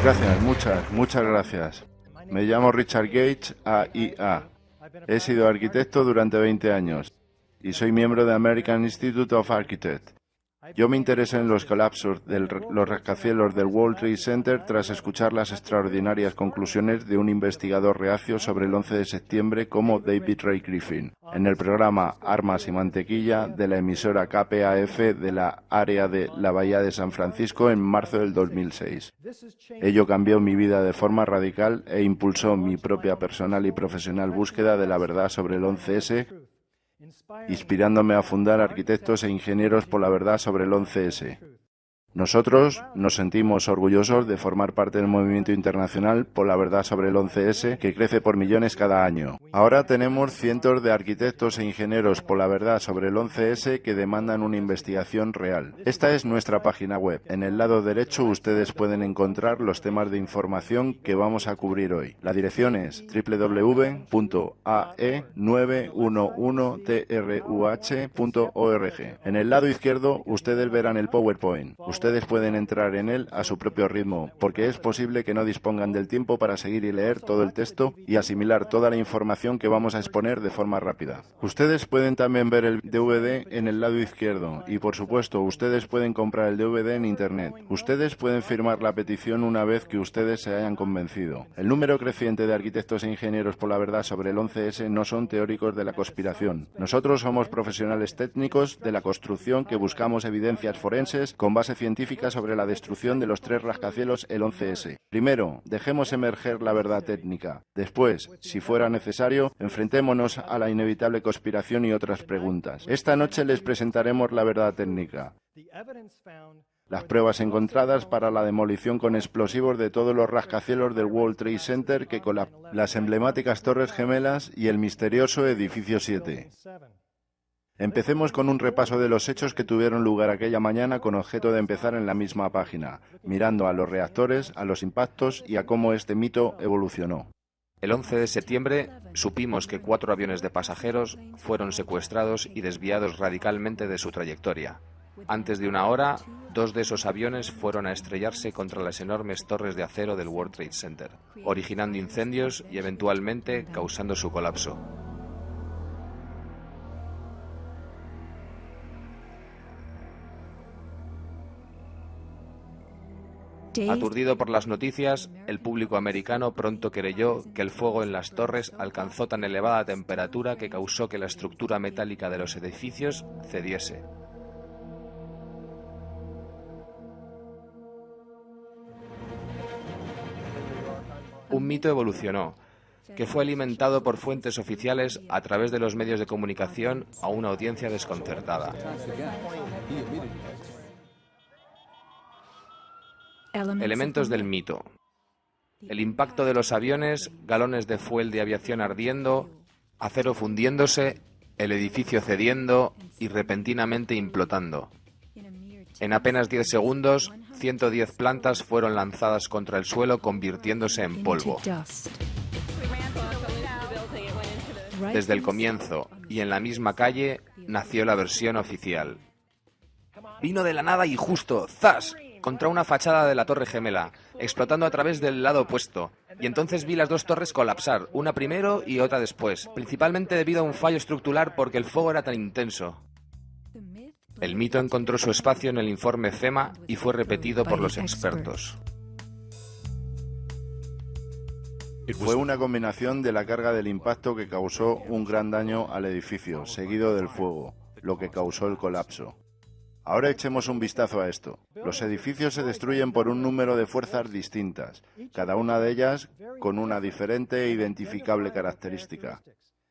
Gracias, muchas gracias. Me llamo Richard Gage, AIA. He sido arquitecto durante 20 años y soy miembro de American Institute of Architects. Yo me interesé en los colapsos de los rascacielos del World Trade Center tras escuchar las extraordinarias conclusiones de un investigador reacio sobre el 11 de septiembre como David Ray Griffin, en el programa Armas y Mantequilla de la emisora KPAF de la área de la Bahía de San Francisco en marzo del 2006. Ello cambió mi vida de forma radical e impulsó mi propia personal y profesional búsqueda de la verdad sobre el 11S, inspirándome a fundar Arquitectos e Ingenieros por la Verdad sobre el 11S. Nosotros nos sentimos orgullosos de formar parte del movimiento internacional por la verdad sobre el 11S, que crece por millones cada año. Ahora tenemos cientos de arquitectos e ingenieros por la verdad sobre el 11S que demandan una investigación real. Esta es nuestra página web. En el lado derecho ustedes pueden encontrar los temas de información que vamos a cubrir hoy. La dirección es www.ae911truh.org. En el lado izquierdo ustedes verán el PowerPoint. Ustedes pueden entrar en él a su propio ritmo, porque es posible que no dispongan del tiempo para seguir y leer todo el texto y asimilar toda la información que vamos a exponer de forma rápida. Ustedes pueden también ver el DVD en el lado izquierdo y, por supuesto, ustedes pueden comprar el DVD en Internet. Ustedes pueden firmar la petición una vez que ustedes se hayan convencido. El número creciente de arquitectos e ingenieros por la verdad sobre el 11S no son teóricos de la conspiración. Nosotros somos profesionales técnicos de la construcción que buscamos evidencias forenses con base científica sobre la destrucción de los 3 rascacielos el 11S. Primero, dejemos emerger la verdad técnica. Después, si fuera necesario, enfrentémonos a la inevitable conspiración y otras preguntas. Esta noche les presentaremos la verdad técnica. Las pruebas encontradas para la demolición con explosivos de todos los rascacielos del World Trade Center que colapsaron, las emblemáticas Torres Gemelas y el misterioso Edificio 7. Empecemos con un repaso de los hechos que tuvieron lugar aquella mañana con objeto de empezar en la misma página, mirando a los reactores, a los impactos y a cómo este mito evolucionó. El 11 de septiembre supimos que 4 aviones de pasajeros fueron secuestrados y desviados radicalmente de su trayectoria. Antes de una hora, 2 de esos aviones fueron a estrellarse contra las enormes torres de acero del World Trade Center, originando incendios y eventualmente causando su colapso. Aturdido por las noticias, el público americano pronto creyó que el fuego en las torres alcanzó tan elevada temperatura que causó que la estructura metálica de los edificios cediese. Un mito evolucionó, que fue alimentado por fuentes oficiales a través de los medios de comunicación a una audiencia desconcertada. Elementos del mito. El impacto de los aviones, galones de fuel de aviación ardiendo, acero fundiéndose, el edificio cediendo y repentinamente implotando. En apenas 10 segundos, 110 plantas fueron lanzadas contra el suelo, convirtiéndose en polvo. Desde el comienzo, y en la misma calle, nació la versión oficial. Vino de la nada y justo, ¡zas!, contra una fachada de la Torre Gemela, explotando a través del lado opuesto. Y entonces vi las 2 torres colapsar, una primero y otra después, principalmente debido a un fallo estructural porque el fuego era tan intenso. El mito encontró su espacio en el informe FEMA y fue repetido por los expertos. Fue una combinación de la carga del impacto que causó un gran daño al edificio, seguido del fuego, lo que causó el colapso. Ahora echemos un vistazo a esto. Los edificios se destruyen por un número de fuerzas distintas, cada una de ellas con una diferente e identificable característica.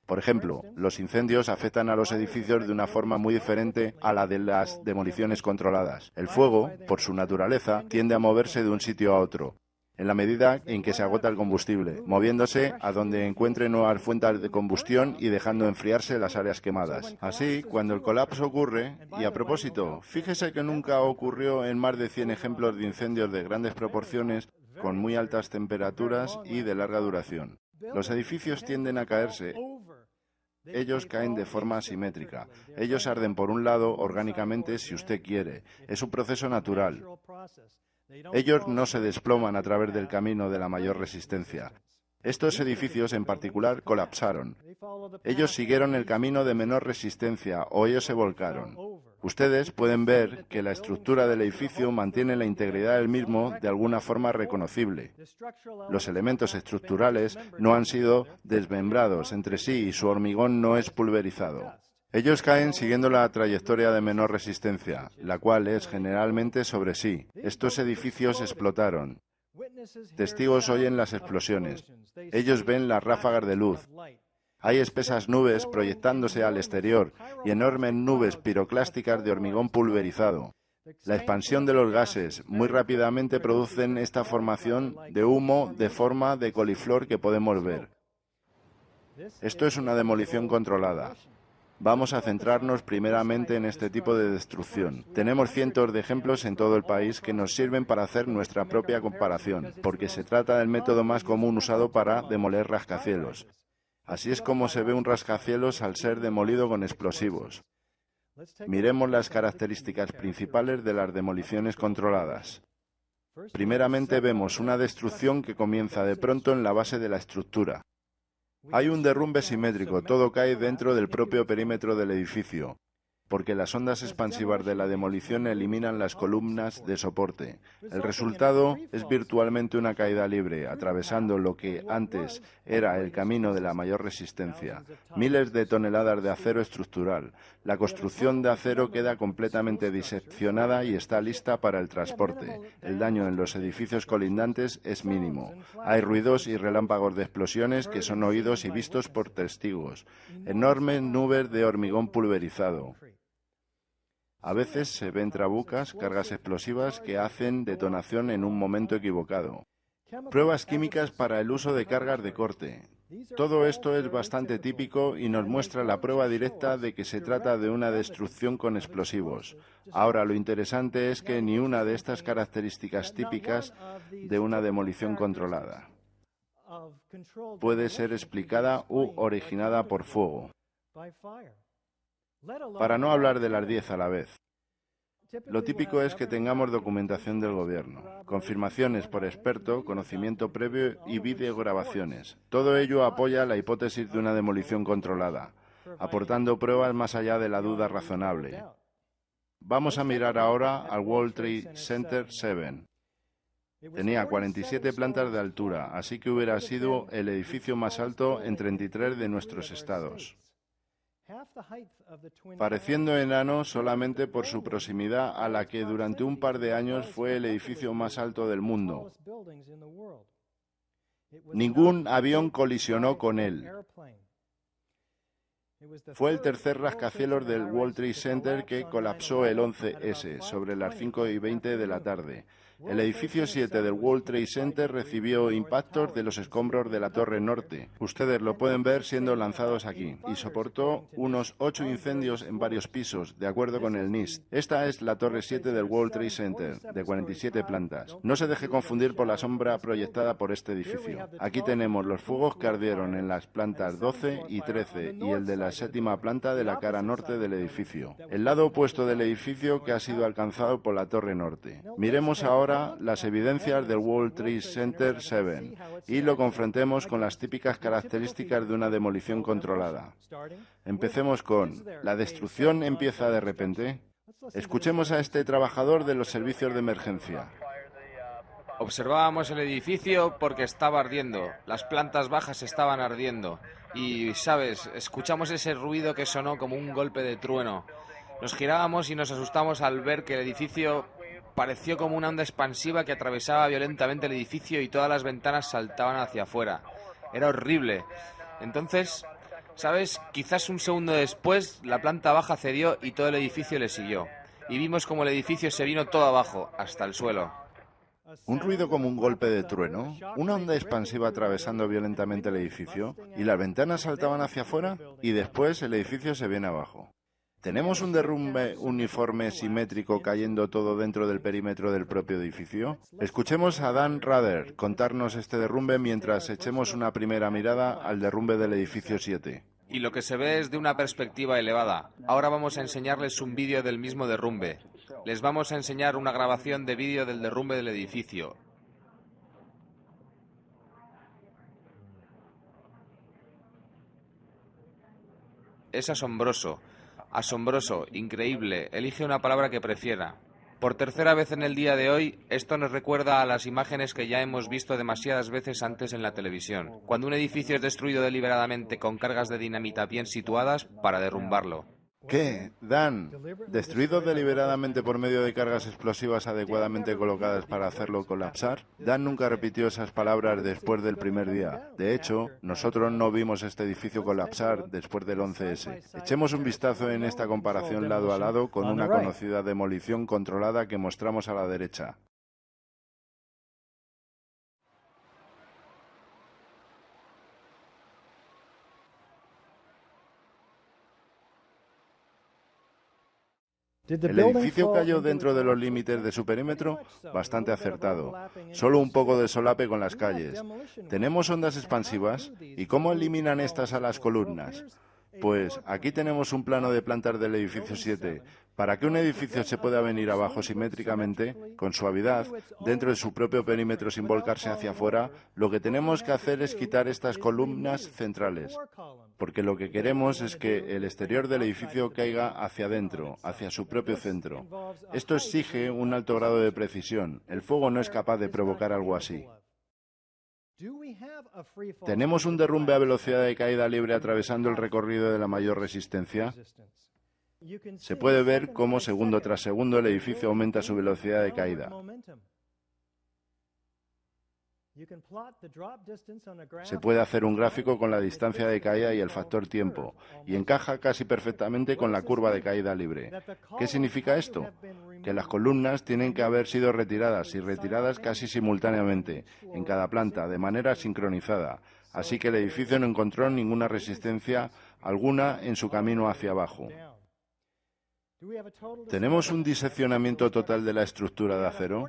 Por ejemplo, los incendios afectan a los edificios de una forma muy diferente a la de las demoliciones controladas. El fuego, por su naturaleza, tiende a moverse de un sitio a otro, en la medida en que se agota el combustible, moviéndose a donde encuentre nuevas fuentes de combustión y dejando enfriarse las áreas quemadas. Así, cuando el colapso ocurre, y a propósito, fíjese que nunca ocurrió en más de 100 ejemplos de incendios de grandes proporciones, con muy altas temperaturas y de larga duración. Los edificios tienden a caerse. Ellos caen de forma asimétrica. Ellos arden por un lado orgánicamente si usted quiere. Es un proceso natural. Ellos no se desploman a través del camino de la mayor resistencia. Estos edificios en particular colapsaron. Ellos siguieron el camino de menor resistencia o ellos se volcaron. Ustedes pueden ver que la estructura del edificio mantiene la integridad del mismo de alguna forma reconocible. Los elementos estructurales no han sido desmembrados entre sí y su hormigón no es pulverizado. Ellos caen siguiendo la trayectoria de menor resistencia, la cual es generalmente sobre sí. Estos edificios explotaron. Testigos oyen las explosiones. Ellos ven las ráfagas de luz. Hay espesas nubes proyectándose al exterior y enormes nubes piroclásticas de hormigón pulverizado. La expansión de los gases muy rápidamente producen esta formación de humo de forma de coliflor que podemos ver. Esto es una demolición controlada. Vamos a centrarnos primeramente en este tipo de destrucción. Tenemos cientos de ejemplos en todo el país que nos sirven para hacer nuestra propia comparación, porque se trata del método más común usado para demoler rascacielos. Así es como se ve un rascacielos al ser demolido con explosivos. Miremos las características principales de las demoliciones controladas. Primeramente vemos una destrucción que comienza de pronto en la base de la estructura. Hay un derrumbe simétrico, todo cae dentro del propio perímetro del edificio, porque las ondas expansivas de la demolición eliminan las columnas de soporte. El resultado es virtualmente una caída libre, atravesando lo que antes era el camino de la mayor resistencia. Miles de toneladas de acero estructural. La construcción de acero queda completamente diseccionada y está lista para el transporte. El daño en los edificios colindantes es mínimo. Hay ruidos y relámpagos de explosiones que son oídos y vistos por testigos. Enormes nubes de hormigón pulverizado. A veces se ven trabucas, cargas explosivas que hacen detonación en un momento equivocado. Pruebas químicas para el uso de cargas de corte. Todo esto es bastante típico y nos muestra la prueba directa de que se trata de una destrucción con explosivos. Ahora, lo interesante es que ni una de estas características típicas de una demolición controlada puede ser explicada u originada por fuego. Para no hablar de las 10 a la vez. Lo típico es que tengamos documentación del gobierno, confirmaciones por experto, conocimiento previo y videograbaciones. Todo ello apoya la hipótesis de una demolición controlada, aportando pruebas más allá de la duda razonable. Vamos a mirar ahora al World Trade Center 7. Tenía 47 plantas de altura, así que hubiera sido el edificio más alto en 33 de nuestros estados, pareciendo enano solamente por su proximidad a la que durante un par de años fue el edificio más alto del mundo. Ningún avión colisionó con él. Fue el tercer rascacielos del World Trade Center que colapsó el 11S sobre las 5:20 de la tarde. El edificio 7 del World Trade Center recibió impactos de los escombros de la Torre Norte. Ustedes lo pueden ver siendo lanzados aquí. Y soportó unos 8 incendios en varios pisos, de acuerdo con el NIST. Esta es la Torre 7 del World Trade Center, de 47 plantas. No se deje confundir por la sombra proyectada por este edificio. Aquí tenemos los fuegos que ardieron en las plantas 12 y 13 y el de la 7ª planta de la cara norte del edificio. El lado opuesto del edificio que ha sido alcanzado por la Torre Norte. Miremos ahora las evidencias del World Trade Center 7 y lo confrontemos con las típicas características de una demolición controlada. Empecemos con: ¿la destrucción empieza de repente? Escuchemos a este trabajador de los servicios de emergencia. Observábamos el edificio porque estaba ardiendo, las plantas bajas estaban ardiendo y, ¿sabes?, escuchamos ese ruido que sonó como un golpe de trueno. Nos girábamos y nos asustamos al ver que el edificio pareció como una onda expansiva que atravesaba violentamente el edificio y todas las ventanas saltaban hacia afuera. Era horrible. Entonces, ¿sabes?, quizás un segundo después la planta baja cedió y todo el edificio le siguió. Y vimos como el edificio se vino todo abajo, hasta el suelo. Un ruido como un golpe de trueno, una onda expansiva atravesando violentamente el edificio, y las ventanas saltaban hacia afuera, y después el edificio se viene abajo. ¿Tenemos un derrumbe uniforme simétrico cayendo todo dentro del perímetro del propio edificio? Escuchemos a Dan Rader contarnos este derrumbe mientras echemos una primera mirada al derrumbe del edificio 7. Y lo que se ve es de una perspectiva elevada. Ahora vamos a enseñarles un vídeo del mismo derrumbe. Les vamos a enseñar una grabación de vídeo del derrumbe del edificio. Es asombroso, asombroso, increíble. Elige una palabra que prefiera. Por tercera vez en el día de hoy, esto nos recuerda a las imágenes que ya hemos visto demasiadas veces antes en la televisión. Cuando un edificio es destruido deliberadamente con cargas de dinamita bien situadas para derrumbarlo. ¿Qué? Dan, ¿destruido deliberadamente por medio de cargas explosivas adecuadamente colocadas para hacerlo colapsar? Dan nunca repitió esas palabras después del primer día. De hecho, nosotros no vimos este edificio colapsar después del 11S. Echemos un vistazo en esta comparación lado a lado con una conocida demolición controlada que mostramos a la derecha. El edificio cayó dentro de los límites de su perímetro, bastante acertado. Solo un poco de solape con las calles. ¿Tenemos ondas expansivas? ¿Y cómo eliminan estas a las columnas? Pues aquí tenemos un plano de plantas del edificio 7. Para que un edificio se pueda venir abajo simétricamente, con suavidad, dentro de su propio perímetro sin volcarse hacia afuera, lo que tenemos que hacer es quitar estas columnas centrales. Porque lo que queremos es que el exterior del edificio caiga hacia adentro, hacia su propio centro. Esto exige un alto grado de precisión. El fuego no es capaz de provocar algo así. ¿Tenemos un derrumbe a velocidad de caída libre atravesando el recorrido de la mayor resistencia? Se puede ver cómo segundo tras segundo el edificio aumenta su velocidad de caída. Se puede hacer un gráfico con la distancia de caída y el factor tiempo, y encaja casi perfectamente con la curva de caída libre. ¿Qué significa esto? Que las columnas tienen que haber sido retiradas, y retiradas casi simultáneamente, en cada planta, de manera sincronizada. Así que el edificio no encontró ninguna resistencia alguna en su camino hacia abajo. ¿Tenemos un diseccionamiento total de la estructura de acero?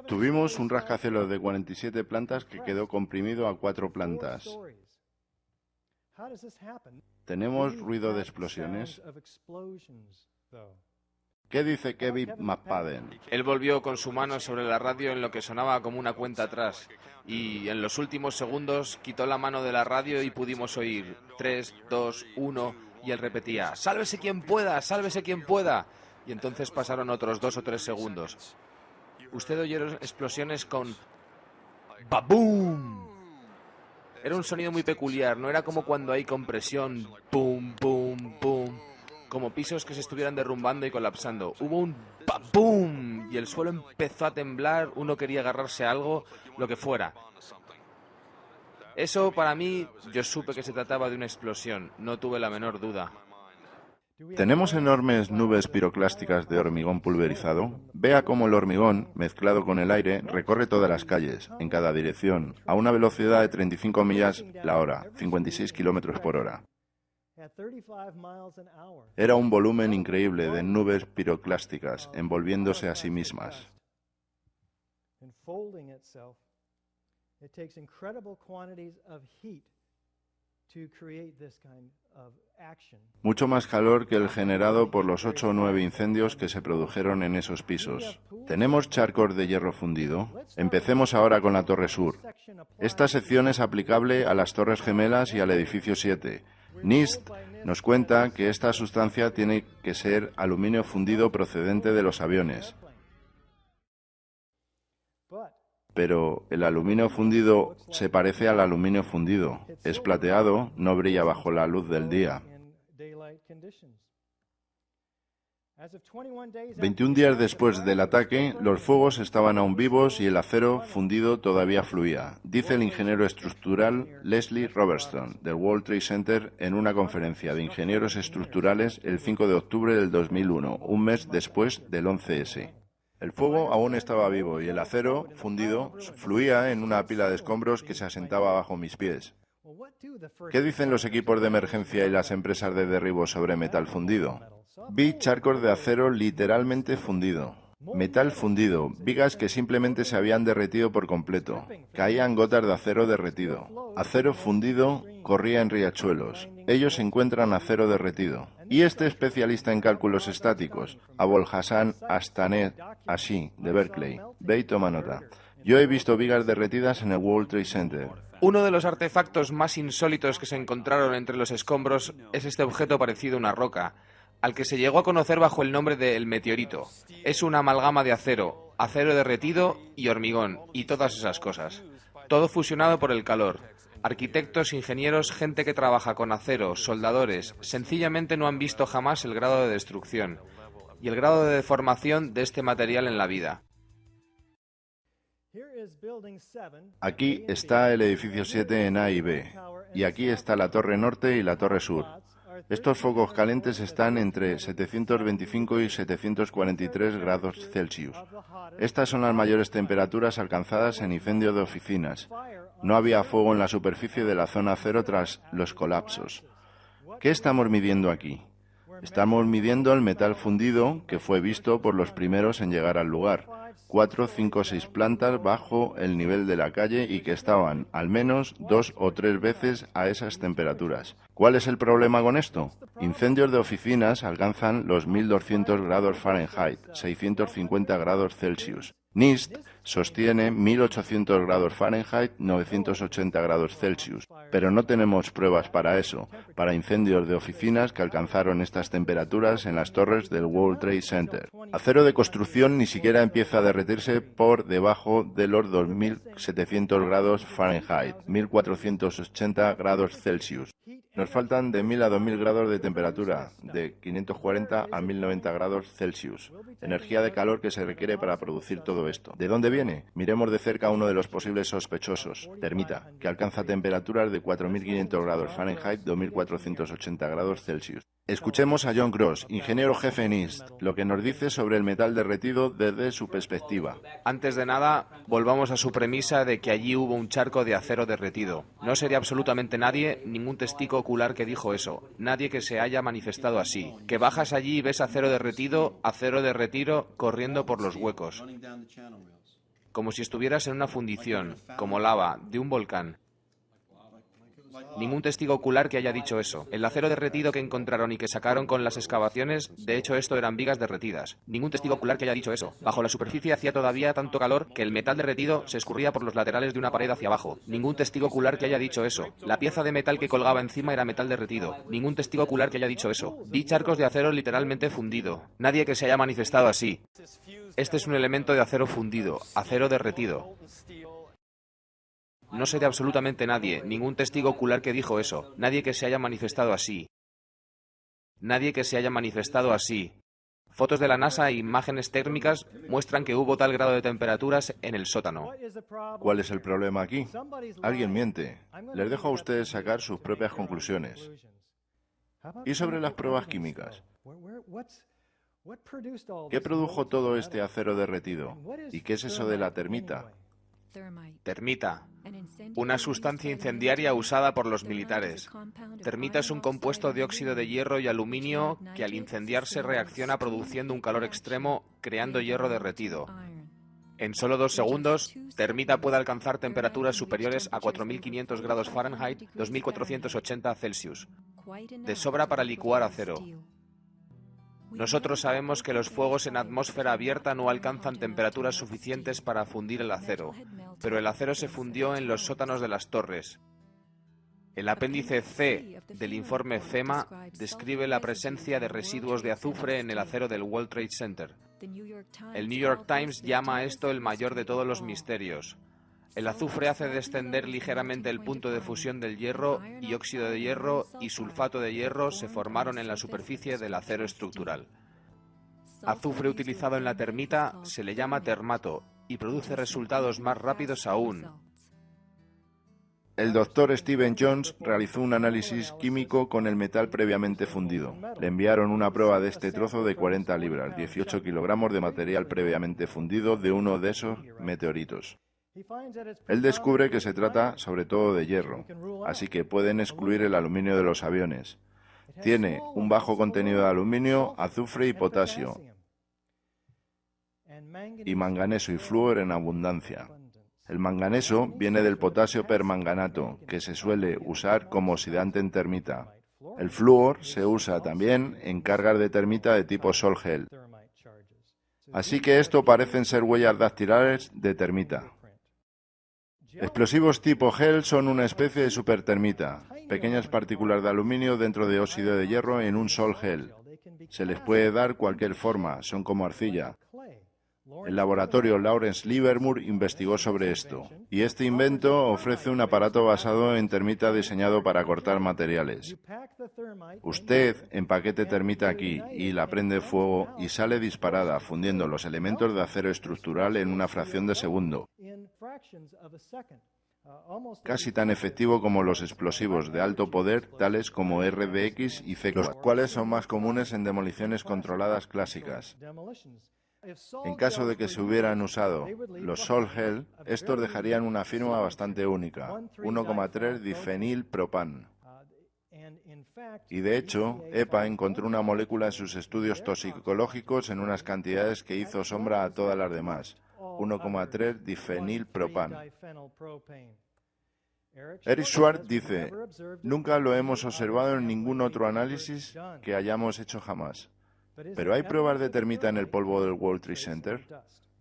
Tuvimos un rascacielos de 47 plantas que quedó comprimido a 4 plantas. ¿Tenemos ruido de explosiones? ¿Qué dice Kevin McFadden? Él volvió con su mano sobre la radio en lo que sonaba como una cuenta atrás y en los últimos segundos quitó la mano de la radio y pudimos oír 3, 2, 1 y él repetía ¡sálvese quien pueda! ¡Sálvese quien pueda! Y entonces pasaron otros 2 o 3 segundos. Usted oyó explosiones con ¡baboom! Era un sonido muy peculiar, no era como cuando hay compresión ¡pum, pum, pum! Como pisos que se estuvieran derrumbando y colapsando. Hubo un ¡pum! Y el suelo empezó a temblar, uno quería agarrarse a algo, lo que fuera. Eso, para mí, yo supe que se trataba de una explosión, no tuve la menor duda. ¿Tenemos enormes nubes piroclásticas de hormigón pulverizado? Vea cómo el hormigón, mezclado con el aire, recorre todas las calles, en cada dirección, a una velocidad de 35 millas la hora, 56 kilómetros por hora. Era un volumen increíble de nubes piroclásticas envolviéndose a sí mismas. Mucho más calor que el generado por los 8 o 9 incendios que se produjeron en esos pisos. ¿Tenemos charcos de hierro fundido? Empecemos ahora con la Torre Sur. Esta sección es aplicable a las Torres Gemelas y al edificio 7. NIST nos cuenta que esta sustancia tiene que ser aluminio fundido procedente de los aviones. Pero el aluminio fundido se parece al aluminio fundido. Es plateado, no brilla bajo la luz del día. 21 días después del ataque, los fuegos estaban aún vivos y el acero fundido todavía fluía, dice el ingeniero estructural Leslie Robertson del World Trade Center en una conferencia de ingenieros estructurales el 5 de octubre del 2001, un mes después del 11S. El fuego aún estaba vivo y el acero fundido fluía en una pila de escombros que se asentaba bajo mis pies. ¿Qué dicen los equipos de emergencia y las empresas de derribo sobre metal fundido? Vi charcos de acero literalmente fundido. Metal fundido, vigas que simplemente se habían derretido por completo. Caían gotas de acero derretido. Acero fundido corría en riachuelos. Ellos encuentran acero derretido. Y este especialista en cálculos estáticos, Abul Hassan Astanet Ashi, de Berkeley, ve y toma nota. Yo he visto vigas derretidas en el World Trade Center. Uno de los artefactos más insólitos que se encontraron entre los escombros es este objeto parecido a una roca, al que se llegó a conocer bajo el nombre de el meteorito. Es una amalgama de acero, acero derretido y hormigón, y todas esas cosas. Todo fusionado por el calor. Arquitectos, ingenieros, gente que trabaja con acero, soldadores, sencillamente no han visto jamás el grado de destrucción y el grado de deformación de este material en la vida. Aquí está el edificio 7 en A y B, y aquí está la torre norte y la torre sur. Estos focos calientes están entre 725 y 743 grados Celsius. Estas son las mayores temperaturas alcanzadas en incendios de oficinas. No había fuego en la superficie de la zona cero tras los colapsos. ¿Qué estamos midiendo aquí? Estamos midiendo el metal fundido que fue visto por los primeros en llegar al lugar. 4, 5, 6 plantas bajo el nivel de la calle y que estaban al menos 2 o 3 veces a esas temperaturas. ¿Cuál es el problema con esto? Incendios de oficinas alcanzan los 1200 grados Fahrenheit, 650 grados Celsius. NIST sostiene 1800 grados Fahrenheit, 980 grados Celsius, pero no tenemos pruebas para eso, para incendios de oficinas que alcanzaron estas temperaturas en las torres del World Trade Center. Acero de construcción ni siquiera empieza a derretirse por debajo de los 2700 grados Fahrenheit, 1480 grados Celsius. Nos faltan de 1000 a 2000 grados de temperatura, de 540 a 1090 grados Celsius. Energía de calor que se requiere para producir todo esto. ¿De dónde viene? Miremos de cerca uno de los posibles sospechosos, termita, que alcanza temperaturas de 4500 grados Fahrenheit, 2480 grados Celsius. Escuchemos a John Gross, ingeniero jefe en NIST, lo que nos dice sobre el metal derretido desde su perspectiva. Antes de nada, volvamos a su premisa de que allí hubo un charco de acero derretido. No sería absolutamente nadie, ningún testigo ocular que dijo eso, nadie que se haya manifestado así. Que bajas allí y ves acero derretido, corriendo por los huecos. Como si estuvieras en una fundición, como lava, de un volcán. Ningún testigo ocular que haya dicho eso. El acero derretido que encontraron y que sacaron con las excavaciones, de hecho esto eran vigas derretidas. Ningún testigo ocular que haya dicho eso. Bajo la superficie hacía todavía tanto calor que el metal derretido se escurría por los laterales de una pared hacia abajo. Ningún testigo ocular que haya dicho eso. La pieza de metal que colgaba encima era metal derretido. Ningún testigo ocular que haya dicho eso. Vi charcos de acero literalmente fundido. Nadie que se haya manifestado así. Este es un elemento de acero fundido, acero derretido. No sé de absolutamente nadie, ningún testigo ocular que dijo eso. Nadie que se haya manifestado así. Nadie que se haya manifestado así. Fotos de la NASA e imágenes térmicas muestran que hubo tal grado de temperaturas en el sótano. ¿Cuál es el problema aquí? Alguien miente. Les dejo a ustedes sacar sus propias conclusiones. ¿Y sobre las pruebas químicas? ¿Qué produjo todo este acero derretido? ¿Y qué es eso de la termita? Termita, una sustancia incendiaria usada por los militares. Termita es un compuesto de óxido de hierro y aluminio que al incendiarse reacciona produciendo un calor extremo, creando hierro derretido. En solo 2 segundos, termita puede alcanzar temperaturas superiores a 4500 grados Fahrenheit, 2480 Celsius. De sobra para licuar acero. Nosotros sabemos que los fuegos en atmósfera abierta no alcanzan temperaturas suficientes para fundir el acero, pero el acero se fundió en los sótanos de las torres. El apéndice C del informe FEMA describe la presencia de residuos de azufre en el acero del World Trade Center. El New York Times llama a esto el mayor de todos los misterios. El azufre hace descender ligeramente el punto de fusión del hierro y óxido de hierro y sulfato de hierro se formaron en la superficie del acero estructural. Azufre utilizado en la termita se le llama termato y produce resultados más rápidos aún. El doctor Stephen Jones realizó un análisis químico con el metal previamente fundido. Le enviaron una prueba de este trozo de 40 libras, 18 kilogramos de material previamente fundido de uno de esos meteoritos. Él descubre que se trata sobre todo de hierro, así que pueden excluir el aluminio de los aviones. Tiene un bajo contenido de aluminio, azufre y potasio. y manganeso y flúor en abundancia. El manganeso viene del potasio permanganato, que se suele usar como oxidante en termita. El flúor se usa también en cargas de termita de tipo sol-gel. Así que esto parecen ser huellas dactilares de termita. Explosivos tipo gel son una especie de supertermita, pequeñas partículas de aluminio dentro de óxido de hierro en un sol-gel. Se les puede dar cualquier forma, son como arcilla. El laboratorio Lawrence Livermore investigó sobre esto, y este invento ofrece un aparato basado en termita diseñado para cortar materiales. Usted empaquete termita aquí y la prende fuego y sale disparada, fundiendo los elementos de acero estructural en una fracción de segundo. Casi tan efectivo como los explosivos de alto poder, tales como RDX y C4, los cuales son más comunes en demoliciones controladas clásicas. En caso de que se hubieran usado los sol-gel, estos dejarían una firma bastante única, 1,3 difenilpropan. Y de hecho, EPA encontró una molécula en sus estudios toxicológicos en unas cantidades que hizo sombra a todas las demás, 1,3 difenilpropan. Eric Schwartz dice, nunca lo hemos observado en ningún otro análisis que hayamos hecho jamás. ¿Pero hay pruebas de termita en el polvo del World Trade Center?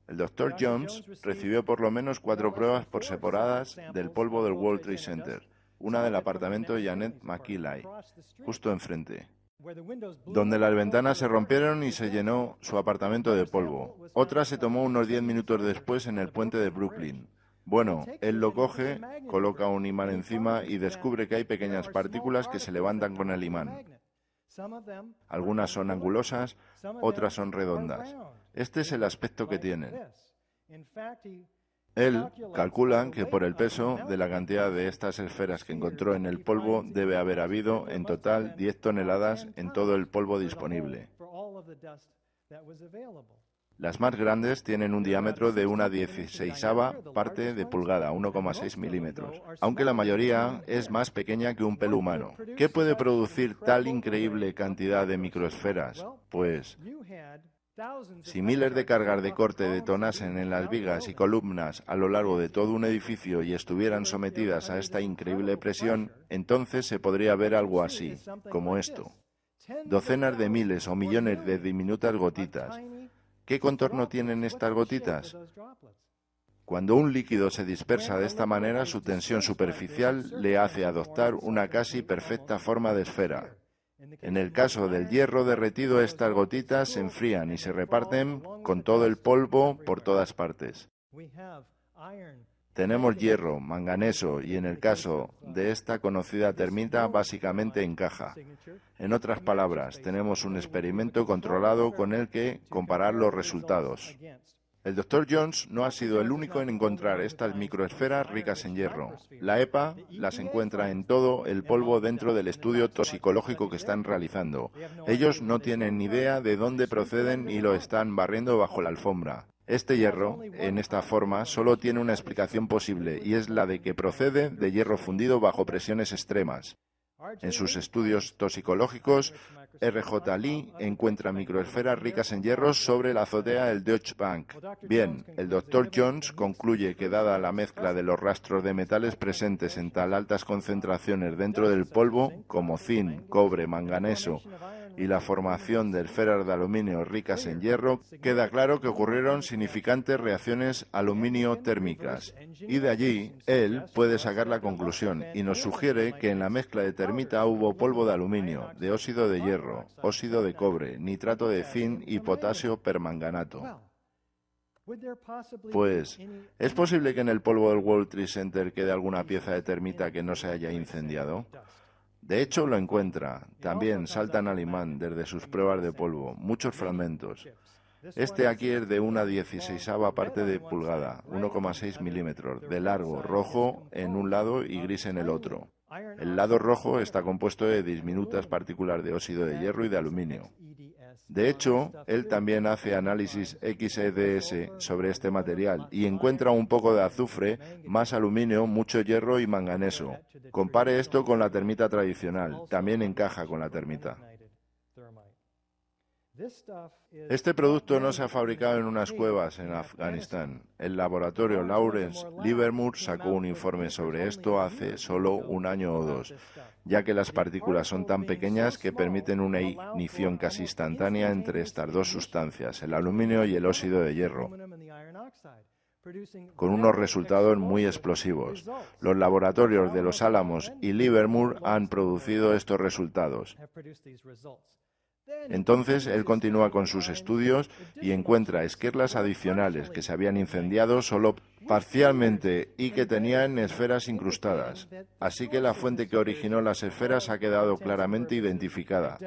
El Dr. Jones recibió por lo menos 4 pruebas por separadas del polvo del World Trade Center, una del apartamento de Janet McKillay, justo enfrente, donde las ventanas se rompieron y se llenó su apartamento de polvo. Otra se tomó unos 10 minutos después en el puente de Brooklyn. Bueno, él lo coge, coloca un imán encima y descubre que hay pequeñas partículas que se levantan con el imán. Algunas son angulosas, otras son redondas. Este es el aspecto que tienen. Él calcula que por el peso de la cantidad de estas esferas que encontró en el polvo debe haber habido en total 10 toneladas en todo el polvo disponible. Las más grandes tienen un diámetro de una 16ª parte de pulgada, 1,6 milímetros, aunque la mayoría es más pequeña que un pelo humano. ¿Qué puede producir tal increíble cantidad de microesferas? Pues, si miles de cargas de corte detonasen en las vigas y columnas a lo largo de todo un edificio y estuvieran sometidas a esta increíble presión, entonces se podría ver algo así, como esto. Docenas de miles o millones de diminutas gotitas. ¿Qué contorno tienen estas gotitas? Cuando un líquido se dispersa de esta manera, su tensión superficial le hace adoptar una casi perfecta forma de esfera. En el caso del hierro derretido, estas gotitas se enfrían y se reparten con todo el polvo por todas partes. Tenemos hierro, manganeso y en el caso de esta conocida termita básicamente encaja. En otras palabras, tenemos un experimento controlado con el que comparar los resultados. El Dr. Jones no ha sido el único en encontrar estas microesferas ricas en hierro. La EPA las encuentra en todo el polvo dentro del estudio toxicológico que están realizando. Ellos no tienen ni idea de dónde proceden y lo están barriendo bajo la alfombra. Este hierro, en esta forma, solo tiene una explicación posible y es la de que procede de hierro fundido bajo presiones extremas. En sus estudios toxicológicos, R.J. Lee encuentra microesferas ricas en hierro sobre la azotea del Deutsche Bank. Bien, el Dr. Jones concluye que dada la mezcla de los rastros de metales presentes en tan altas concentraciones dentro del polvo, como zinc, cobre, manganeso, y la formación de esferas de aluminio ricas en hierro, queda claro que ocurrieron significantes reacciones aluminio-térmicas. Y de allí, él puede sacar la conclusión y nos sugiere que en la mezcla de termita hubo polvo de aluminio, de óxido de hierro, óxido de cobre, nitrato de zinc y potasio permanganato. Pues, ¿es posible que en el polvo del World Trade Center quede alguna pieza de termita que no se haya incendiado? De hecho, lo encuentra. También saltan al imán desde sus pruebas de polvo, muchos fragmentos. Este aquí es de una 16ª parte de pulgada, 1,6 milímetros, de largo, rojo en un lado y gris en el otro. El lado rojo está compuesto de diminutas partículas de óxido de hierro y de aluminio. De hecho, él también hace análisis XEDS sobre este material y encuentra un poco de azufre, más aluminio, mucho hierro y manganeso. Compare esto con la termita tradicional, también encaja con la termita. Este producto no se ha fabricado en unas cuevas en Afganistán. El laboratorio Lawrence Livermore sacó un informe sobre esto hace solo un año o dos, ya que las partículas son tan pequeñas que permiten una ignición casi instantánea entre estas dos sustancias, el aluminio y el óxido de hierro, con unos resultados muy explosivos. Los laboratorios de Los Álamos y Livermore han producido estos resultados. Entonces, él continúa con sus estudios y encuentra esquirlas adicionales que se habían incendiado solo parcialmente y que tenían esferas incrustadas. Así que la fuente que originó las esferas ha quedado claramente identificada.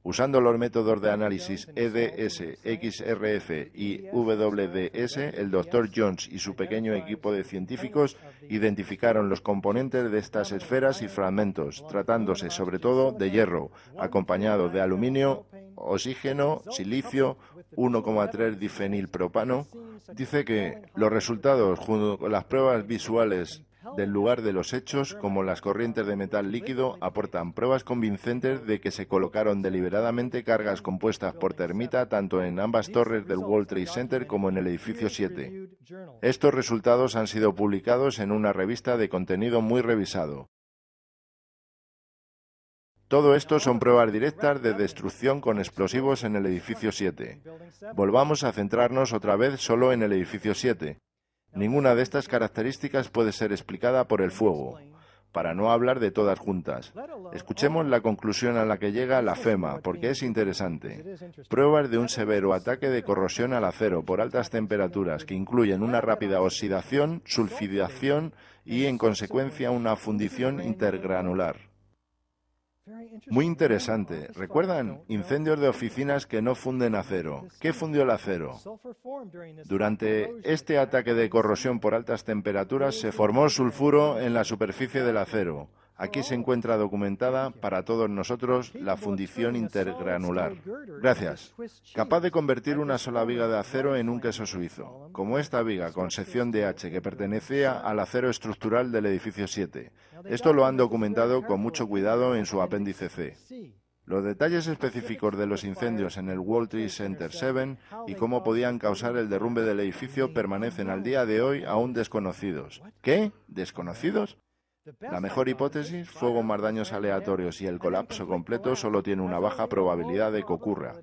Usando los métodos de análisis EDS, XRF y WDS, el Dr. Jones y su pequeño equipo de científicos identificaron los componentes de estas esferas y fragmentos, tratándose sobre todo de hierro, acompañado de aluminio, oxígeno, silicio, 1,3 difenilpropano. Dice que los resultados, junto con las pruebas visuales del lugar de los hechos, como las corrientes de metal líquido, aportan pruebas convincentes de que se colocaron deliberadamente cargas compuestas por termita tanto en ambas torres del World Trade Center como en el edificio 7. Estos resultados han sido publicados en una revista de contenido muy revisado. Todo esto son pruebas directas de destrucción con explosivos en el edificio 7. Volvamos a centrarnos otra vez solo en el edificio 7. Ninguna de estas características puede ser explicada por el fuego, para no hablar de todas juntas. Escuchemos la conclusión a la que llega la FEMA, porque es interesante. Pruebas de un severo ataque de corrosión al acero por altas temperaturas que incluyen una rápida oxidación, sulfidación y, en consecuencia, una fundición intergranular. Muy interesante. ¿Recuerdan? Incendios de oficinas que no funden acero. ¿Qué fundió el acero? Durante este ataque de corrosión por altas temperaturas se formó sulfuro en la superficie del acero. Aquí se encuentra documentada para todos nosotros la fundición intergranular. Gracias. Capaz de convertir una sola viga de acero en un queso suizo, como esta viga con sección de H que pertenecía al acero estructural del edificio 7. Esto lo han documentado con mucho cuidado en su apéndice C. Los detalles específicos de los incendios en el World Trade Center 7 y cómo podían causar el derrumbe del edificio permanecen al día de hoy aún desconocidos. ¿Qué? ¿Desconocidos? La mejor hipótesis, fuego más daños aleatorios y el colapso completo solo tiene una baja probabilidad de que ocurra.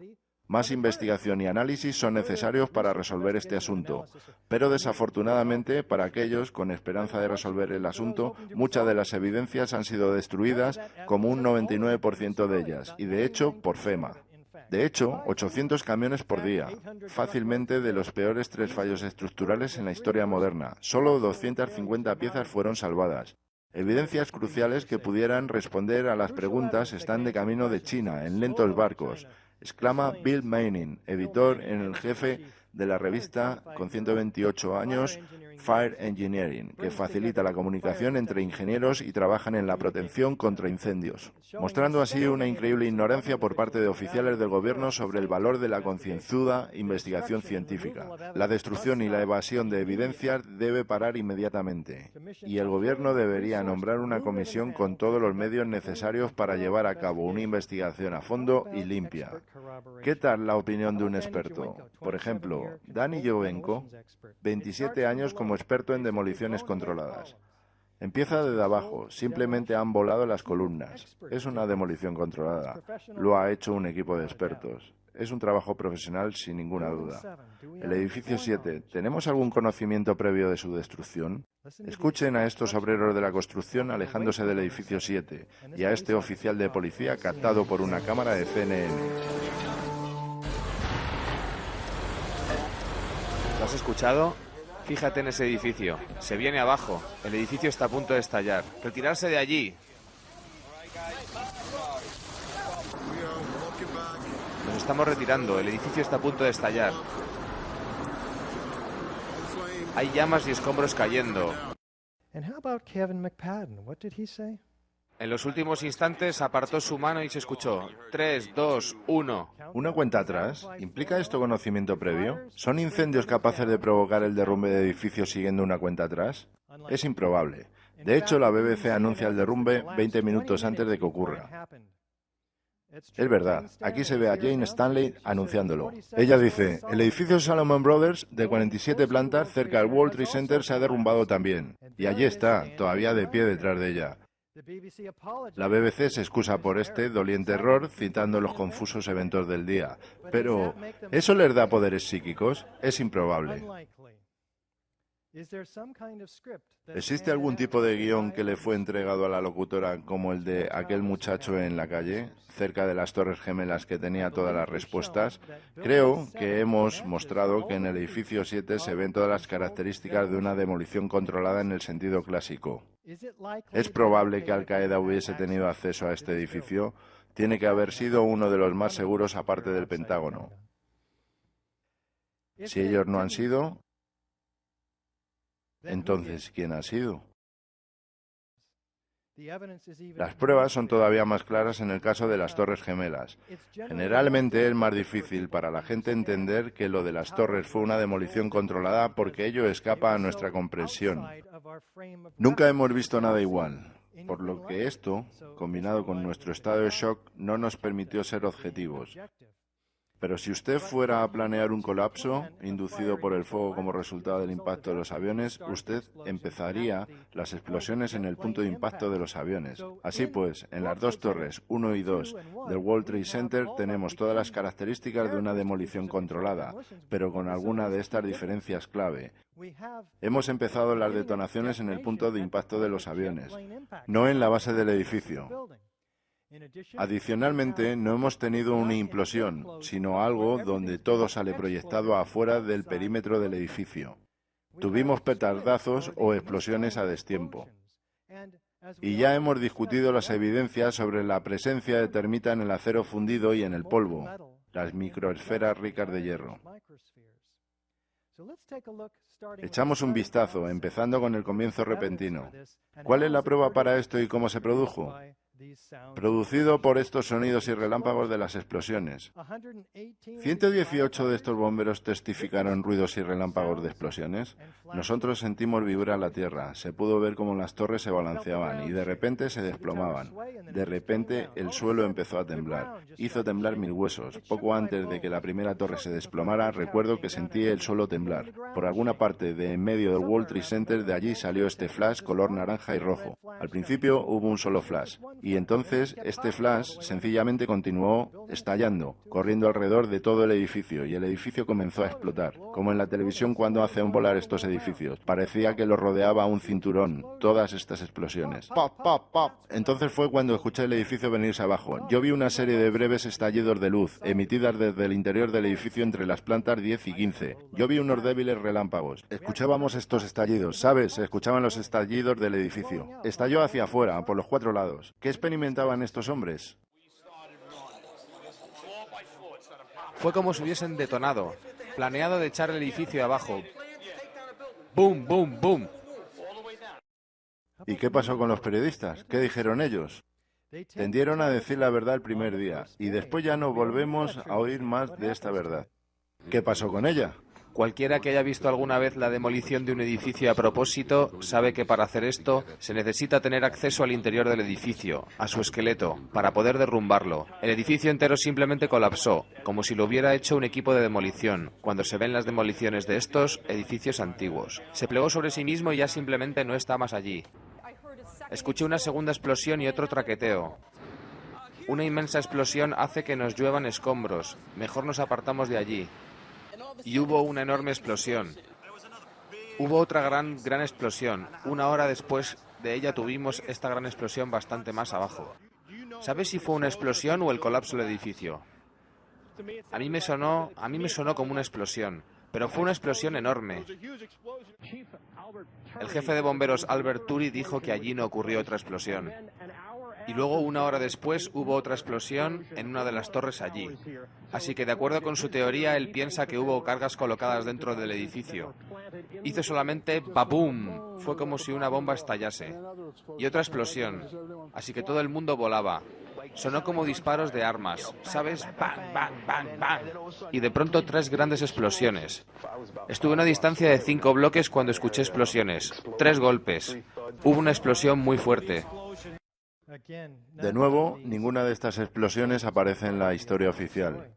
Más investigación y análisis son necesarios para resolver este asunto, pero desafortunadamente para aquellos con esperanza de resolver el asunto, muchas de las evidencias han sido destruidas, como un 99% de ellas, y de hecho por FEMA. De hecho, 800 camiones por día, fácilmente de los peores 3 fallos estructurales en la historia moderna. Solo 250 piezas fueron salvadas. Evidencias cruciales que pudieran responder a las preguntas están de camino de China, en lentos barcos, exclama Bill Manning, editor en jefe de la revista con 128 años Fire Engineering, que facilita la comunicación entre ingenieros y trabajan en la protección contra incendios, mostrando así una increíble ignorancia por parte de oficiales del gobierno sobre el valor de la concienzuda investigación científica. La destrucción y la evasión de evidencias debe parar inmediatamente, y el gobierno debería nombrar una comisión con todos los medios necesarios para llevar a cabo una investigación a fondo y limpia. ¿Qué tal la opinión de un experto? Por ejemplo, Dani Jovenko, 27 años como experto en demoliciones controladas. Empieza desde abajo, simplemente han volado las columnas. Es una demolición controlada. Lo ha hecho un equipo de expertos. Es un trabajo profesional sin ninguna duda. El edificio 7, ¿tenemos algún conocimiento previo de su destrucción? Escuchen a estos obreros de la construcción alejándose del edificio 7 y a este oficial de policía captado por una cámara de CNN. ¿Lo has escuchado? Fíjate en ese edificio. Se viene abajo. El edificio está a punto de estallar. ¡Retirarse de allí! Nos estamos retirando. El edificio está a punto de estallar. Hay llamas y escombros cayendo. En los últimos instantes apartó su mano y se escuchó 3, 2, 1. ¿Una cuenta atrás? ¿Implica esto conocimiento previo? ¿Son incendios capaces de provocar el derrumbe de edificios siguiendo una cuenta atrás? Es improbable. De hecho, la BBC anuncia el derrumbe 20 minutos antes de que ocurra. Es verdad, aquí se ve a Jane Stanley anunciándolo. Ella dice, el edificio Salomon Brothers, de 47 plantas, cerca del World Trade Center, se ha derrumbado también. Y allí está, todavía de pie detrás de ella. La BBC se excusa por este doliente error, citando los confusos eventos del día. Pero, ¿eso les da poderes psíquicos? Es improbable. ¿Existe algún tipo de guión que le fue entregado a la locutora como el de aquel muchacho en la calle, cerca de las Torres Gemelas, que tenía todas las respuestas? Creo que hemos mostrado que en el edificio 7 se ven todas las características de una demolición controlada en el sentido clásico. ¿Es probable que Al Qaeda hubiese tenido acceso a este edificio? Tiene que haber sido uno de los más seguros aparte del Pentágono. Si ellos no han sido, entonces, ¿quién ha sido? Las pruebas son todavía más claras en el caso de las Torres Gemelas. Generalmente es más difícil para la gente entender que lo de las torres fue una demolición controlada porque ello escapa a nuestra comprensión. Nunca hemos visto nada igual, por lo que esto, combinado con nuestro estado de shock, no nos permitió ser objetivos. Pero si usted fuera a planear un colapso inducido por el fuego como resultado del impacto de los aviones, usted empezaría las explosiones en el punto de impacto de los aviones. Así pues, en las dos torres 1 y 2 del World Trade Center tenemos todas las características de una demolición controlada, pero con alguna de estas diferencias clave. Hemos empezado las detonaciones en el punto de impacto de los aviones, no en la base del edificio. Adicionalmente, no hemos tenido una implosión, sino algo donde todo sale proyectado afuera del perímetro del edificio. Tuvimos petardazos o explosiones a destiempo. Y ya hemos discutido las evidencias sobre la presencia de termita en el acero fundido y en el polvo, las microesferas ricas de hierro. Echamos un vistazo, empezando con el comienzo repentino. ¿Cuál es la prueba para esto y cómo se produjo? Producido por estos sonidos y relámpagos de las explosiones. 118 de estos bomberos testificaron ruidos y relámpagos de explosiones. Nosotros sentimos vibrar la tierra, se pudo ver cómo las torres se balanceaban y de repente se desplomaban. De repente el suelo empezó a temblar, hizo temblar mis huesos. Poco antes de que la primera torre se desplomara, recuerdo que sentí el suelo temblar. Por alguna parte de en medio del World Trade Center, de allí salió este flash color naranja y rojo. Al principio hubo un solo flash. Y entonces este flash sencillamente continuó estallando, corriendo alrededor de todo el edificio, y el edificio comenzó a explotar, como en la televisión cuando hacen volar estos edificios. Parecía que lo rodeaba un cinturón, todas estas explosiones. ¡Pop, pop, pop! Entonces fue cuando escuché el edificio venirse abajo. Yo vi una serie de breves estallidos de luz, emitidas desde el interior del edificio entre las plantas 10 y 15. Yo vi unos débiles relámpagos. Escuchábamos estos estallidos, ¿sabes? Se escuchaban los estallidos del edificio. Estalló hacia afuera, por los cuatro lados. ¿Qué experimentaban estos hombres? Fue como si hubiesen detonado, planeado de echar el edificio abajo. ¡Bum, bum, bum! ¿Y qué pasó con los periodistas? ¿Qué dijeron ellos? Tendieron a decir la verdad el primer día, y después ya no volvemos a oír más de esta verdad. ¿Qué pasó con ella? Cualquiera que haya visto alguna vez la demolición de un edificio a propósito sabe que para hacer esto se necesita tener acceso al interior del edificio, a su esqueleto, para poder derrumbarlo. El edificio entero simplemente colapsó, como si lo hubiera hecho un equipo de demolición, cuando se ven las demoliciones de estos edificios antiguos. Se plegó sobre sí mismo y ya simplemente no está más allí. Escuché una segunda explosión y otro traqueteo. Una inmensa explosión hace que nos lluevan escombros. Mejor nos apartamos de allí. Y hubo una enorme explosión. Hubo otra gran explosión. Una hora después de ella tuvimos esta gran explosión bastante más abajo. ¿Sabes si fue una explosión o el colapso del edificio? A mí me sonó como una explosión, pero fue una explosión enorme. El jefe de bomberos Albert Turi dijo que allí no ocurrió otra explosión. Y luego, una hora después, hubo otra explosión en una de las torres allí. Así que, de acuerdo con su teoría, él piensa que hubo cargas colocadas dentro del edificio. Hizo solamente ¡babum! Fue como si una bomba estallase. Y otra explosión. Así que todo el mundo volaba. Sonó como disparos de armas, ¿sabes? ¡Bang, bang, bang, bang! Y de pronto 3 grandes explosiones. Estuve a una distancia de 5 bloques cuando escuché explosiones. 3 golpes. Hubo una explosión muy fuerte. De nuevo, ninguna de estas explosiones aparece en la historia oficial.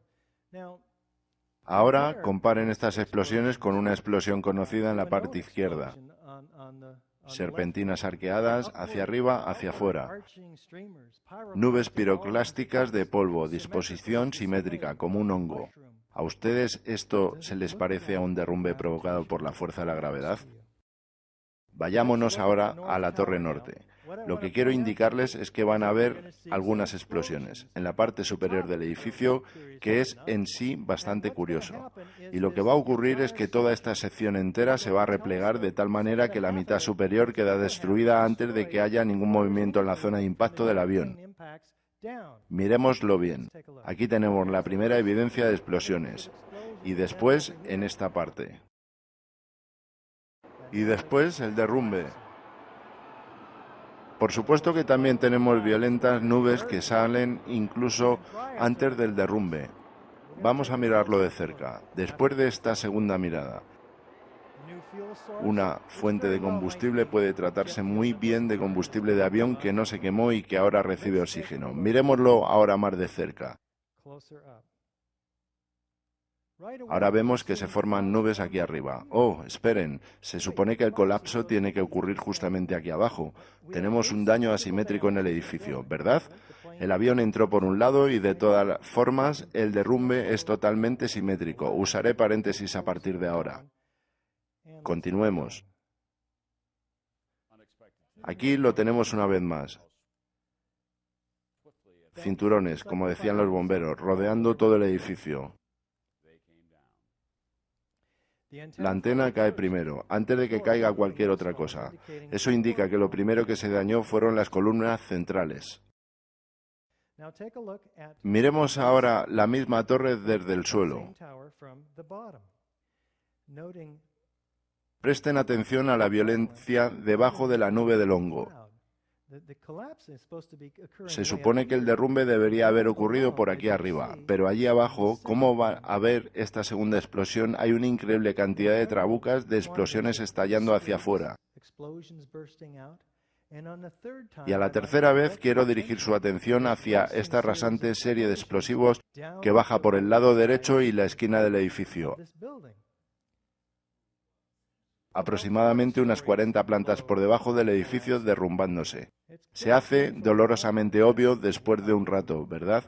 Ahora, comparen estas explosiones con una explosión conocida en la parte izquierda. Serpentinas arqueadas hacia arriba, hacia afuera. Nubes piroclásticas de polvo, disposición simétrica, como un hongo. ¿A ustedes esto se les parece a un derrumbe provocado por la fuerza de la gravedad? Vayámonos ahora a la Torre Norte. Lo que quiero indicarles es que van a ver algunas explosiones en la parte superior del edificio, que es en sí bastante curioso. Y lo que va a ocurrir es que toda esta sección entera se va a replegar de tal manera que la mitad superior queda destruida antes de que haya ningún movimiento en la zona de impacto del avión. Miremoslo bien. Aquí tenemos la primera evidencia de explosiones. Y después en esta parte. Y después el derrumbe. Por supuesto que también tenemos violentas nubes que salen incluso antes del derrumbe. Vamos a mirarlo de cerca, después de esta segunda mirada. Una fuente de combustible puede tratarse muy bien de combustible de avión que no se quemó y que ahora recibe oxígeno. Miremoslo ahora más de cerca. Ahora vemos que se forman nubes aquí arriba. Oh, esperen, se supone que el colapso tiene que ocurrir justamente aquí abajo. Tenemos un daño asimétrico en el edificio, ¿verdad? El avión entró por un lado y de todas formas el derrumbe es totalmente simétrico. Usaré paréntesis a partir de ahora. Continuemos. Aquí lo tenemos una vez más. Cinturones, como decían los bomberos, rodeando todo el edificio. La antena cae primero, antes de que caiga cualquier otra cosa. Eso indica que lo primero que se dañó fueron las columnas centrales. Miremos ahora la misma torre desde el suelo. Presten atención a la violencia debajo de la nube del hongo. Se supone que el derrumbe debería haber ocurrido por aquí arriba, pero allí abajo, ¿cómo va a haber esta segunda explosión? Hay una increíble cantidad de trabucas de explosiones estallando hacia afuera. Y a la tercera vez quiero dirigir su atención hacia esta arrasante serie de explosivos que baja por el lado derecho y la esquina del edificio. Aproximadamente unas 40 plantas por debajo del edificio derrumbándose. Se hace dolorosamente obvio después de un rato, ¿verdad?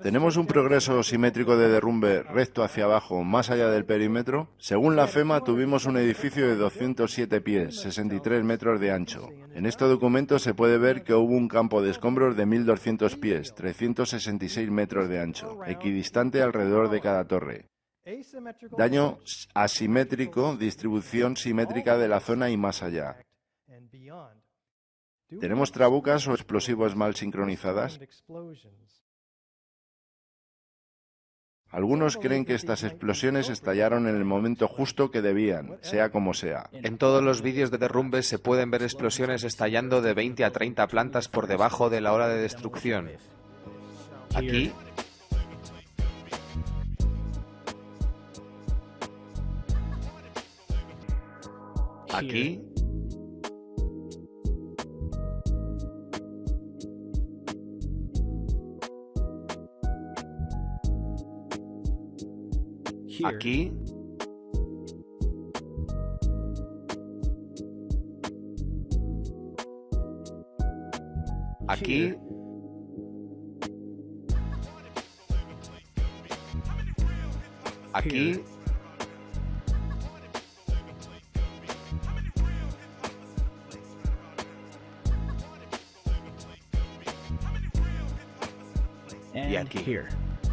¿Tenemos un progreso simétrico de derrumbe recto hacia abajo, más allá del perímetro? Según la FEMA, tuvimos un edificio de 207 pies, 63 metros de ancho. En este documento se puede ver que hubo un campo de escombros de 1.200 pies, 366 metros de ancho, equidistante alrededor de cada torre. Daño asimétrico, distribución simétrica de la zona y más allá. ¿Tenemos trabucas o explosivos mal sincronizadas? Algunos creen que estas explosiones estallaron en el momento justo que debían, sea como sea. En todos los vídeos de derrumbes se pueden ver explosiones estallando de 20 a 30 plantas por debajo de la hora de destrucción. Aquí Aquí aquí aquí aquí y aquí.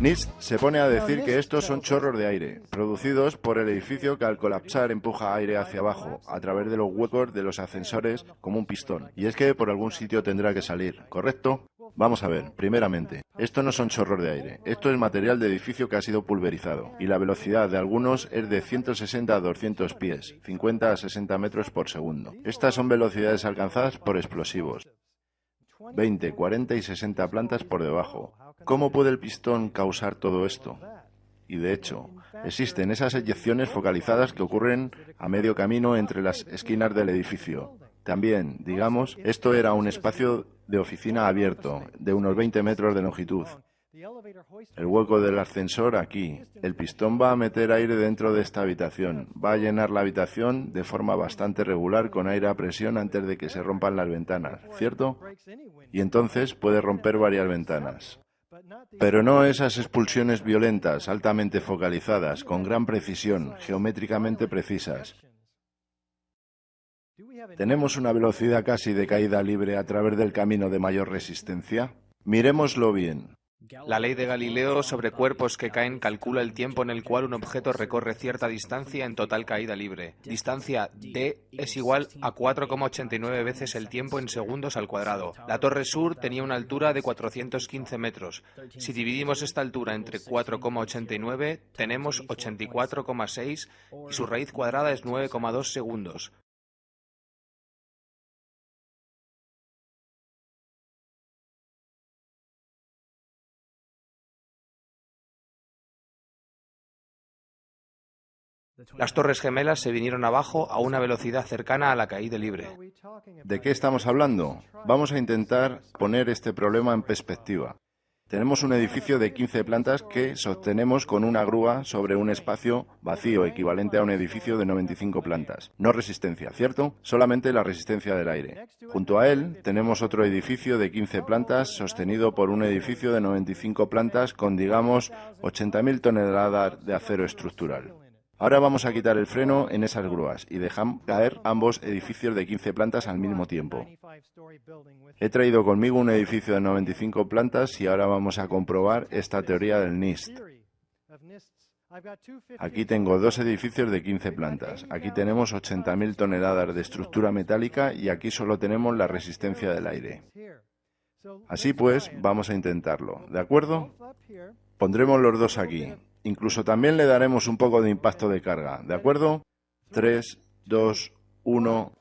NIST se pone a decir que estos son chorros de aire, producidos por el edificio que al colapsar empuja aire hacia abajo, a través de los huecos de los ascensores como un pistón. Y es que por algún sitio tendrá que salir, ¿correcto? Vamos a ver, primeramente, esto no son chorros de aire, esto es material de edificio que ha sido pulverizado, y la velocidad de algunos es de 160 a 200 pies, 50 a 60 metros por segundo. Estas son velocidades alcanzadas por explosivos. 20, 40 y 60 plantas por debajo. ¿Cómo puede el pistón causar todo esto? Y de hecho, existen esas eyecciones focalizadas que ocurren a medio camino entre las esquinas del edificio. También, digamos, esto era un espacio de oficina abierto, de unos 20 metros de longitud. El hueco del ascensor aquí. El pistón va a meter aire dentro de esta habitación. Va a llenar la habitación de forma bastante regular con aire a presión antes de que se rompan las ventanas, ¿cierto? Y entonces puede romper varias ventanas. Pero no esas expulsiones violentas, altamente focalizadas, con gran precisión, geométricamente precisas. ¿Tenemos una velocidad casi de caída libre a través del camino de mayor resistencia? Miremoslo bien. La ley de Galileo sobre cuerpos que caen calcula el tiempo en el cual un objeto recorre cierta distancia en total caída libre. Distancia d es igual a 4,89 veces el tiempo en segundos al cuadrado. La torre sur tenía una altura de 415 metros. Si dividimos esta altura entre 4,89, tenemos 84,6 y su raíz cuadrada es 9,2 segundos. Las torres gemelas se vinieron abajo a una velocidad cercana a la caída libre. ¿De qué estamos hablando? Vamos a intentar poner este problema en perspectiva. Tenemos un edificio de 15 plantas que sostenemos con una grúa sobre un espacio vacío equivalente a un edificio de 95 plantas. No resistencia, ¿cierto? Solamente la resistencia del aire. Junto a él tenemos otro edificio de 15 plantas sostenido por un edificio de 95 plantas con, digamos, 80.000 toneladas de acero estructural. Ahora vamos a quitar el freno en esas grúas y dejar caer ambos edificios de 15 plantas al mismo tiempo. He traído conmigo un edificio de 95 plantas y ahora vamos a comprobar esta teoría del NIST. Aquí tengo dos edificios de 15 plantas. Aquí tenemos 80.000 toneladas de estructura metálica y aquí solo tenemos la resistencia del aire. Así pues, vamos a intentarlo, ¿de acuerdo? Pondremos los dos aquí. Incluso también le daremos un poco de impacto de carga, ¿de acuerdo? 3, 2, 1...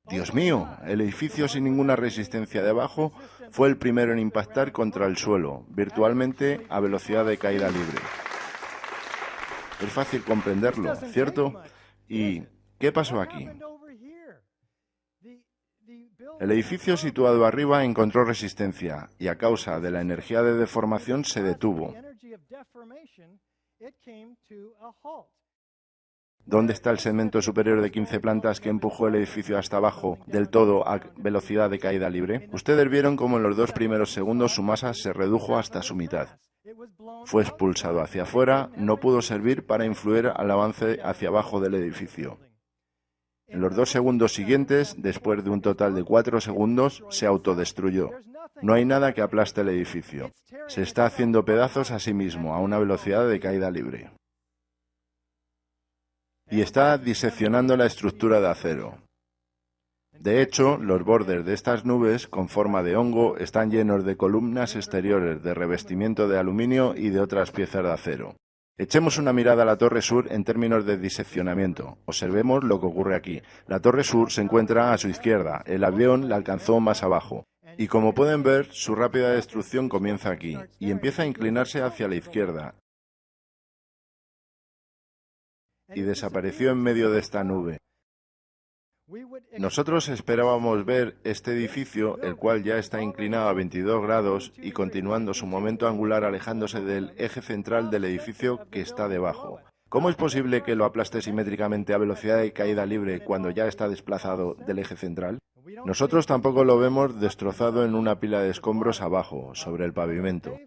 ¡Dios mío! El edificio sin ninguna resistencia debajo fue el primero en impactar contra el suelo, virtualmente a velocidad de caída libre. Es fácil comprenderlo, ¿cierto? ¿Y qué pasó aquí? El edificio situado arriba encontró resistencia y a causa de la energía de deformación se detuvo. ¿Dónde está el segmento superior de 15 plantas que empujó el edificio hasta abajo del todo a velocidad de caída libre? Ustedes vieron cómo en los 2 primeros segundos su masa se redujo hasta su mitad. Fue expulsado hacia afuera, no pudo servir para influir al avance hacia abajo del edificio. En los 2 segundos siguientes, después de un total de 4 segundos, se autodestruyó. No hay nada que aplaste el edificio. Se está haciendo pedazos a sí mismo a una velocidad de caída libre. Y está diseccionando la estructura de acero. De hecho, los bordes de estas nubes, con forma de hongo, están llenos de columnas exteriores de revestimiento de aluminio y de otras piezas de acero. Echemos una mirada a la torre sur en términos de diseccionamiento. Observemos lo que ocurre aquí. La torre sur se encuentra a su izquierda. El avión la alcanzó más abajo. Y como pueden ver, su rápida destrucción comienza aquí y empieza a inclinarse hacia la izquierda. Y desapareció en medio de esta nube. Nosotros esperábamos ver este edificio, el cual ya está inclinado a 22 grados y continuando su momento angular alejándose del eje central del edificio que está debajo. ¿Cómo es posible que lo aplaste simétricamente a velocidad de caída libre cuando ya está desplazado del eje central? Nosotros tampoco lo vemos destrozado en una pila de escombros abajo, sobre el pavimento.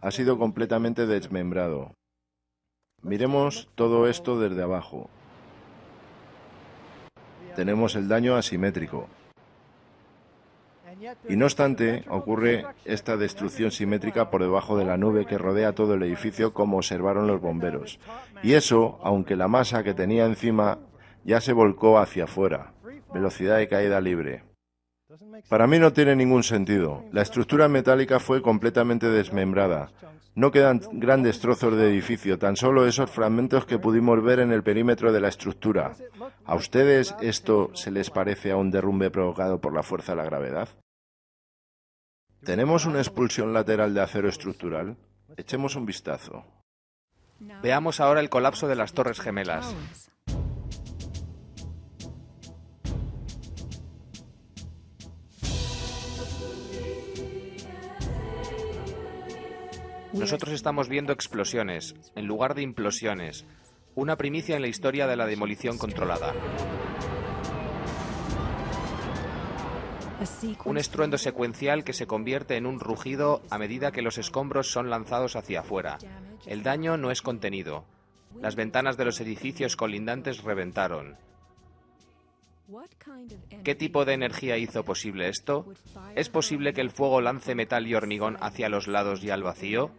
Ha sido completamente desmembrado. Miremos todo esto desde abajo. Tenemos el daño asimétrico. Y no obstante, ocurre esta destrucción simétrica por debajo de la nube que rodea todo el edificio, como observaron los bomberos. Y eso, aunque la masa que tenía encima ya se volcó hacia afuera, velocidad de caída libre. Para mí no tiene ningún sentido. La estructura metálica fue completamente desmembrada. No quedan grandes trozos de edificio, tan solo esos fragmentos que pudimos ver en el perímetro de la estructura. ¿A ustedes esto se les parece a un derrumbe provocado por la fuerza de la gravedad? ¿Tenemos una expulsión lateral de acero estructural? Echemos un vistazo. Veamos ahora el colapso de las Torres Gemelas. Nosotros estamos viendo explosiones, en lugar de implosiones. Una primicia en la historia de la demolición controlada. Un estruendo secuencial que se convierte en un rugido a medida que los escombros son lanzados hacia afuera. El daño no es contenido. Las ventanas de los edificios colindantes reventaron. ¿Qué tipo de energía hizo posible esto? ¿Es posible que el fuego lance metal y hormigón hacia los lados y al vacío?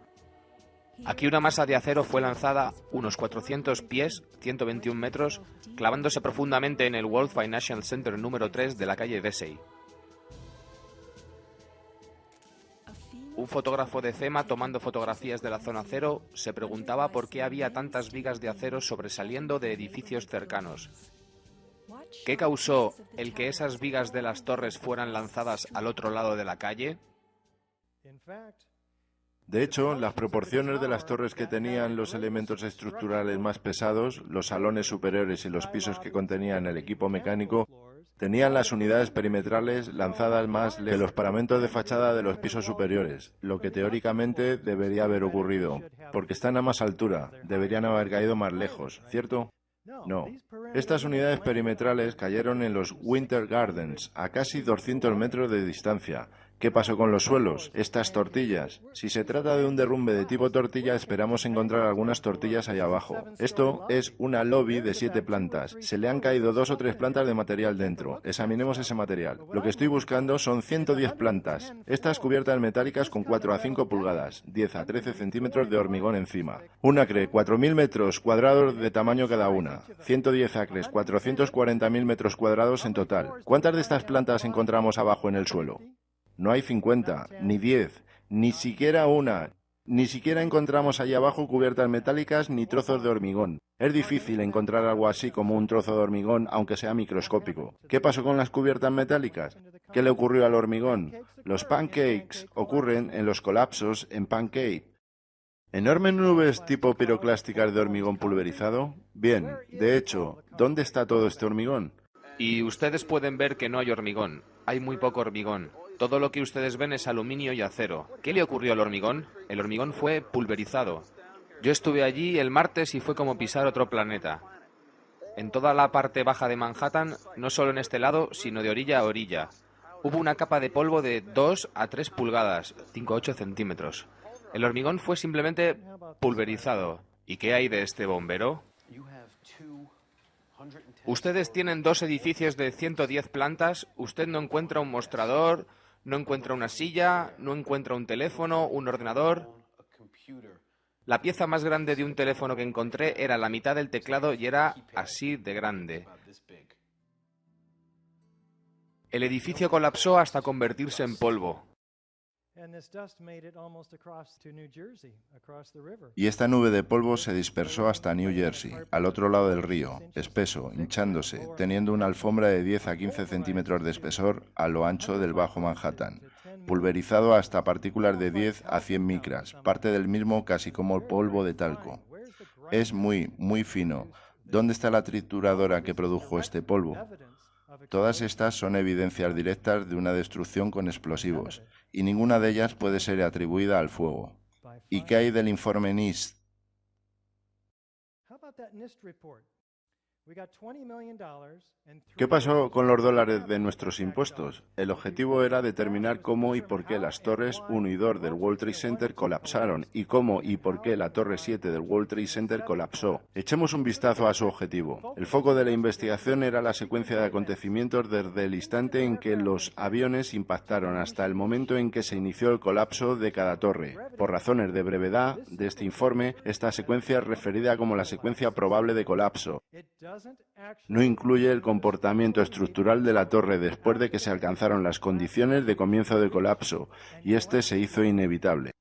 Aquí una masa de acero fue lanzada unos 400 pies, 121 metros, clavándose profundamente en el World Financial Center número 3 de la calle Vesey. Un fotógrafo de FEMA tomando fotografías de la zona cero se preguntaba por qué había tantas vigas de acero sobresaliendo de edificios cercanos. ¿Qué causó el que esas vigas de las torres fueran lanzadas al otro lado de la calle? De hecho, las proporciones de las torres que tenían los elementos estructurales más pesados, los salones superiores y los pisos que contenían el equipo mecánico, tenían las unidades perimetrales lanzadas más lejos de los paramentos de fachada de los pisos superiores, lo que teóricamente debería haber ocurrido, porque están a más altura, deberían haber caído más lejos, ¿cierto? No. Estas unidades perimetrales cayeron en los Winter Gardens, a casi 200 metros de distancia. ¿Qué pasó con los suelos? Estas tortillas. Si se trata de un derrumbe de tipo tortilla, esperamos encontrar algunas tortillas ahí abajo. Esto es una lobby de 7 plantas. Se le han caído 2 o 3 plantas de material dentro. Examinemos ese material. Lo que estoy buscando son 110 plantas. Estas cubiertas metálicas con 4 a 5 pulgadas, 10 a 13 centímetros de hormigón encima. Un acre, 4.000 metros cuadrados de tamaño cada una. 110 acres, 440.000 metros cuadrados en total. ¿Cuántas de estas plantas encontramos abajo en el suelo? No hay 50, ni 10, ni siquiera una. Ni siquiera encontramos allá abajo cubiertas metálicas ni trozos de hormigón. Es difícil encontrar algo así como un trozo de hormigón, aunque sea microscópico. ¿Qué pasó con las cubiertas metálicas? ¿Qué le ocurrió al hormigón? Los pancakes ocurren en los colapsos en Pancake. ¿Enormes nubes tipo piroclásticas de hormigón pulverizado? Bien, de hecho, ¿dónde está todo este hormigón? Y ustedes pueden ver que no hay hormigón. Hay muy poco hormigón. Todo lo que ustedes ven es aluminio y acero. ¿Qué le ocurrió al hormigón? El hormigón fue pulverizado. Yo estuve allí el martes y fue como pisar otro planeta. En toda la parte baja de Manhattan, no solo en este lado, sino de orilla a orilla, hubo una capa de polvo de 2 a 3 pulgadas, 5 a 8 centímetros. El hormigón fue simplemente pulverizado. ¿Y qué hay de este bombero? Ustedes tienen 2 edificios de 110 plantas, usted no encuentra un mostrador, no encuentra una silla, no encuentra un teléfono, un ordenador. La pieza más grande de un teléfono que encontré era la mitad del teclado y era así de grande. El edificio colapsó hasta convertirse en polvo. Y esta nube de polvo se dispersó hasta New Jersey, al otro lado del río, espeso, hinchándose, teniendo una alfombra de 10 a 15 centímetros de espesor a lo ancho del Bajo Manhattan, pulverizado hasta partículas de 10 a 100 micras, parte del mismo casi como el polvo de talco. Es muy, muy fino. ¿Dónde está la trituradora que produjo este polvo? Todas estas son evidencias directas de una destrucción con explosivos, y ninguna de ellas puede ser atribuida al fuego. ¿Y qué hay del informe NIST? ¿Qué pasó con los dólares de nuestros impuestos? El objetivo era determinar cómo y por qué las torres 1 y 2 del World Trade Center colapsaron y cómo y por qué la torre 7 del World Trade Center colapsó. Echemos un vistazo a su objetivo. El foco de la investigación era la secuencia de acontecimientos desde el instante en que los aviones impactaron hasta el momento en que se inició el colapso de cada torre. Por razones de brevedad de este informe, esta secuencia es referida como la secuencia probable de colapso. No incluye el comportamiento estructural de la torre después de que se alcanzaron las condiciones de comienzo de colapso, y este se hizo inevitable.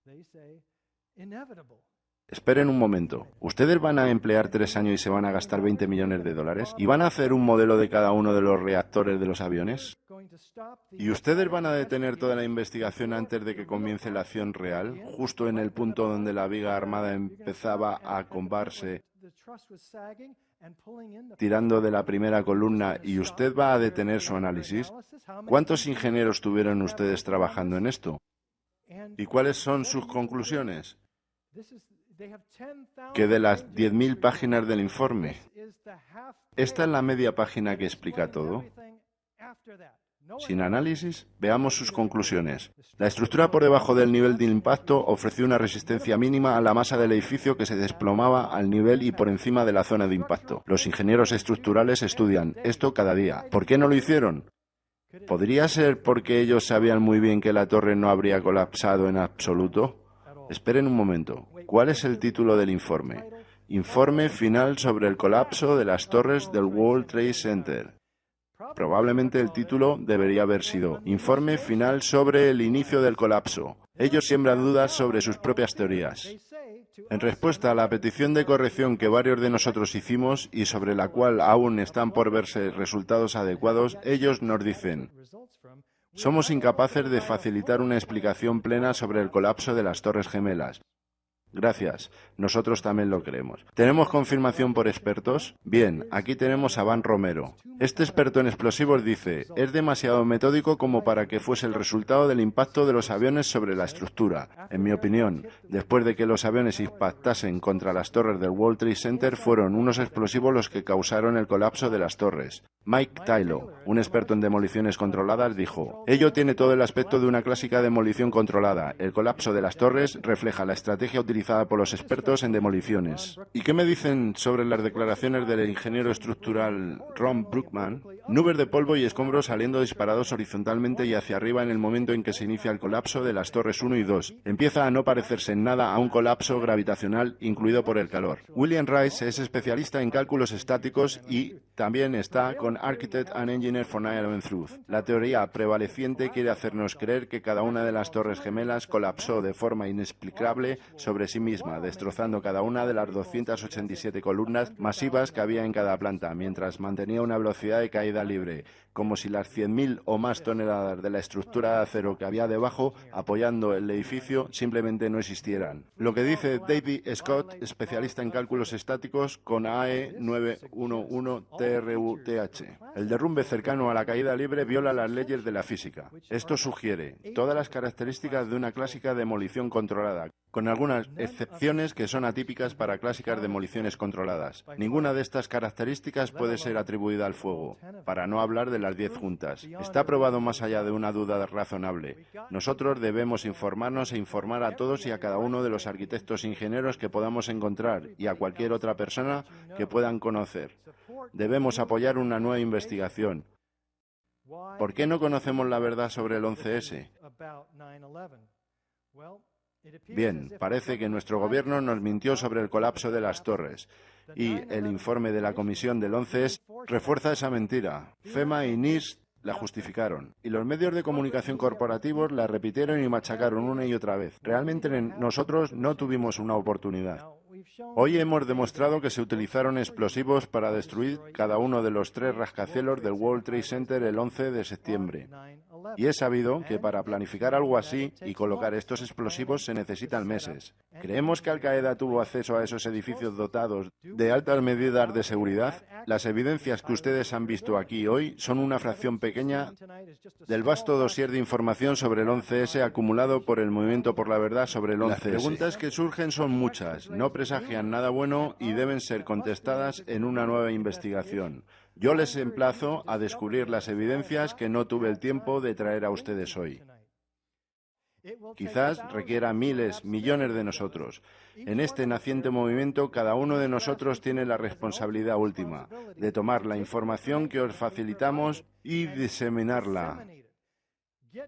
Esperen un momento. ¿Ustedes van a emplear 3 años y se van a gastar 20 millones de dólares? ¿Y van a hacer un modelo de cada uno de los reactores de los aviones? ¿Y ustedes van a detener toda la investigación antes de que comience la acción real, justo en el punto donde la viga armada empezaba a combarse, tirando de la primera columna, y usted va a detener su análisis? ¿Cuántos ingenieros tuvieron ustedes trabajando en esto? ¿Y cuáles son sus conclusiones? que de las 10.000 páginas del informe. Esta es la media página que explica todo. Sin análisis, veamos sus conclusiones. La estructura por debajo del nivel de impacto ofreció una resistencia mínima a la masa del edificio que se desplomaba al nivel y por encima de la zona de impacto. Los ingenieros estructurales estudian esto cada día. ¿Por qué no lo hicieron? ¿Podría ser porque ellos sabían muy bien que la torre no habría colapsado en absoluto? Esperen un momento. ¿Cuál es el título del informe? Informe final sobre el colapso de las torres del World Trade Center. Probablemente el título debería haber sido Informe final sobre el inicio del colapso. Ellos siembran dudas sobre sus propias teorías. En respuesta a la petición de corrección que varios de nosotros hicimos y sobre la cual aún están por verse resultados adecuados, ellos nos dicen: somos incapaces de facilitar una explicación plena sobre el colapso de las Torres Gemelas. Gracias. Nosotros también lo creemos. ¿Tenemos confirmación por expertos? Bien, aquí tenemos a Van Romero. Este experto en explosivos dice: es demasiado metódico como para que fuese el resultado del impacto de los aviones sobre la estructura. En mi opinión, después de que los aviones impactasen contra las torres del World Trade Center, fueron unos explosivos los que causaron el colapso de las torres. Mike Tylo, un experto en demoliciones controladas, dijo: ello tiene todo el aspecto de una clásica demolición controlada. El colapso de las torres refleja la estrategia utilizada por los expertos en demoliciones. ¿Y qué me dicen sobre las declaraciones del ingeniero estructural Ron Brookman? Nubes de polvo y escombros saliendo disparados horizontalmente y hacia arriba en el momento en que se inicia el colapso de las torres 1 y 2. Empieza a no parecerse en nada a un colapso gravitacional incluido por el calor. William Rice es especialista en cálculos estáticos y también está con Architect and Engineer for 9/11 Truth. La teoría prevaleciente quiere hacernos creer que cada una de las torres gemelas colapsó de forma inexplicable sobre sí misma, destrozando cada una de las 287 columnas masivas que había en cada planta, mientras mantenía una velocidad de caída libre, como si las 100.000 o más toneladas de la estructura de acero que había debajo, apoyando el edificio, simplemente no existieran. Lo que dice David Scott, especialista en cálculos estáticos con AE 911 TRUTH. El derrumbe cercano a la caída libre viola las leyes de la física. Esto sugiere todas las características de una clásica demolición controlada, con algunas excepciones que son atípicas para clásicas demoliciones controladas. Ninguna de estas características puede ser atribuida al fuego, para no hablar de las 10 juntas. Está probado más allá de una duda razonable. Nosotros debemos informarnos e informar a todos y a cada uno de los arquitectos e ingenieros que podamos encontrar y a cualquier otra persona que puedan conocer. Debemos apoyar una nueva investigación. ¿Por qué no conocemos la verdad sobre el 11S? Bien, parece que nuestro gobierno nos mintió sobre el colapso de las torres y el informe de la comisión del 11S refuerza esa mentira. FEMA y NIST la justificaron y los medios de comunicación corporativos la repitieron y machacaron una y otra vez. Realmente nosotros no tuvimos una oportunidad. Hoy hemos demostrado que se utilizaron explosivos para destruir cada uno de los 3 rascacielos del World Trade Center el 11 de septiembre. Y es sabido que para planificar algo así y colocar estos explosivos se necesitan meses. ¿Creemos que Al-Qaeda tuvo acceso a esos edificios dotados de altas medidas de seguridad? Las evidencias que ustedes han visto aquí hoy son una fracción pequeña del vasto dossier de información sobre el 11S acumulado por el Movimiento por la Verdad sobre el 11S. Las preguntas que surgen son muchas, no presagian nada bueno y deben ser contestadas en una nueva investigación. Yo les emplazo a descubrir las evidencias que no tuve el tiempo de traer a ustedes hoy. Quizás requiera miles, millones de nosotros. En este naciente movimiento, cada uno de nosotros tiene la responsabilidad última de tomar la información que os facilitamos y diseminarla.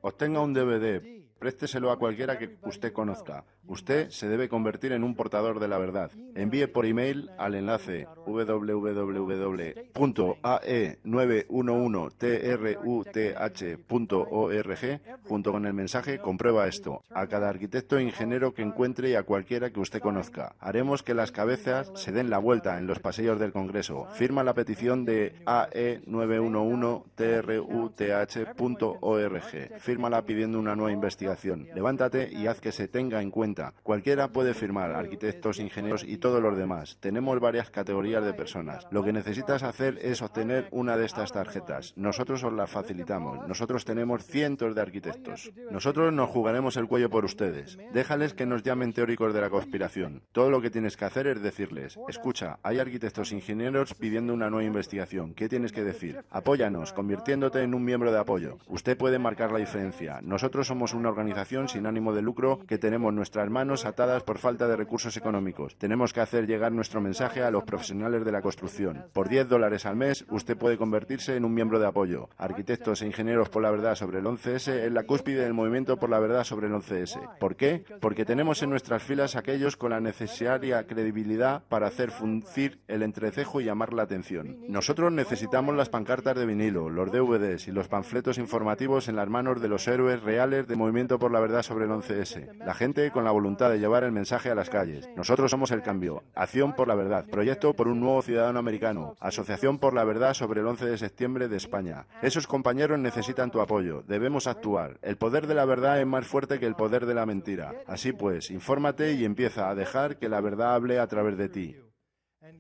Obtenga un DVD, présteselo a cualquiera que usted conozca. Usted se debe convertir en un portador de la verdad. Envíe por email al enlace www.ae911truth.org junto con el mensaje "Comprueba esto" a cada arquitecto e ingeniero que encuentre y a cualquiera que usted conozca. Haremos que las cabezas se den la vuelta en los pasillos del Congreso. Firma la petición de AE911truth.org. Fírmala pidiendo una nueva investigación. investigación. Levántate y haz que se tenga en cuenta. Cualquiera puede firmar, arquitectos, ingenieros y todos los demás. Tenemos varias categorías de personas. Lo que necesitas hacer es obtener una de estas tarjetas. Nosotros os las facilitamos. Nosotros tenemos cientos de arquitectos. Nosotros nos jugaremos el cuello por ustedes. Déjales que nos llamen teóricos de la conspiración. Todo lo que tienes que hacer es decirles: escucha, hay arquitectos e ingenieros pidiendo una nueva investigación. ¿Qué tienes que decir? Apóyanos, convirtiéndote en un miembro de apoyo. Usted puede marcar la diferencia. Nosotros somos una organización sin ánimo de lucro que tenemos nuestras manos atadas por falta de recursos económicos. Tenemos que hacer llegar nuestro mensaje a los profesionales de la construcción. Por $10 al mes, usted puede convertirse en un miembro de apoyo. Arquitectos e ingenieros por la verdad sobre el 11S es la cúspide del movimiento por la verdad sobre el 11S. ¿Por qué? Porque tenemos en nuestras filas aquellos con la necesaria credibilidad para hacer fruncir el entrecejo y llamar la atención. Nosotros necesitamos las pancartas de vinilo, los DVDs y los panfletos informativos en las manos de los héroes reales del movimiento por la verdad sobre el 11S. La gente con la voluntad de llevar el mensaje a las calles. Nosotros somos el cambio. Acción por la verdad. Proyecto por un nuevo ciudadano americano. Asociación por la verdad sobre el 11 de septiembre de España. Esos compañeros necesitan tu apoyo. Debemos actuar. El poder de la verdad es más fuerte que el poder de la mentira. Así pues, infórmate y empieza a dejar que la verdad hable a través de ti.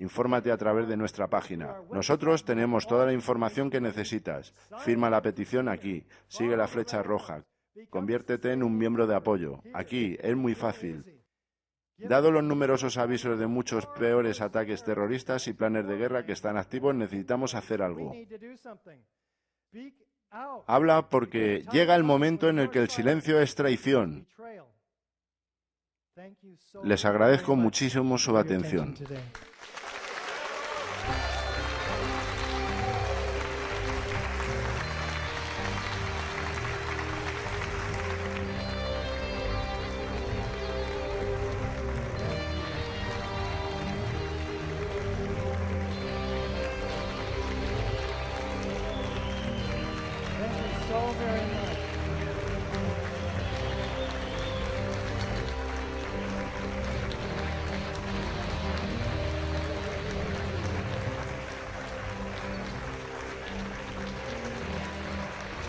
Infórmate a través de nuestra página. Nosotros tenemos toda la información que necesitas. Firma la petición aquí. Sigue la flecha roja. Conviértete en un miembro de apoyo. Aquí es muy fácil. Dado los numerosos avisos de muchos peores ataques terroristas y planes de guerra que están activos, necesitamos hacer algo. Habla porque llega el momento en el que el silencio es traición. Les agradezco muchísimo su atención.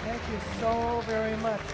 Thank you so very much.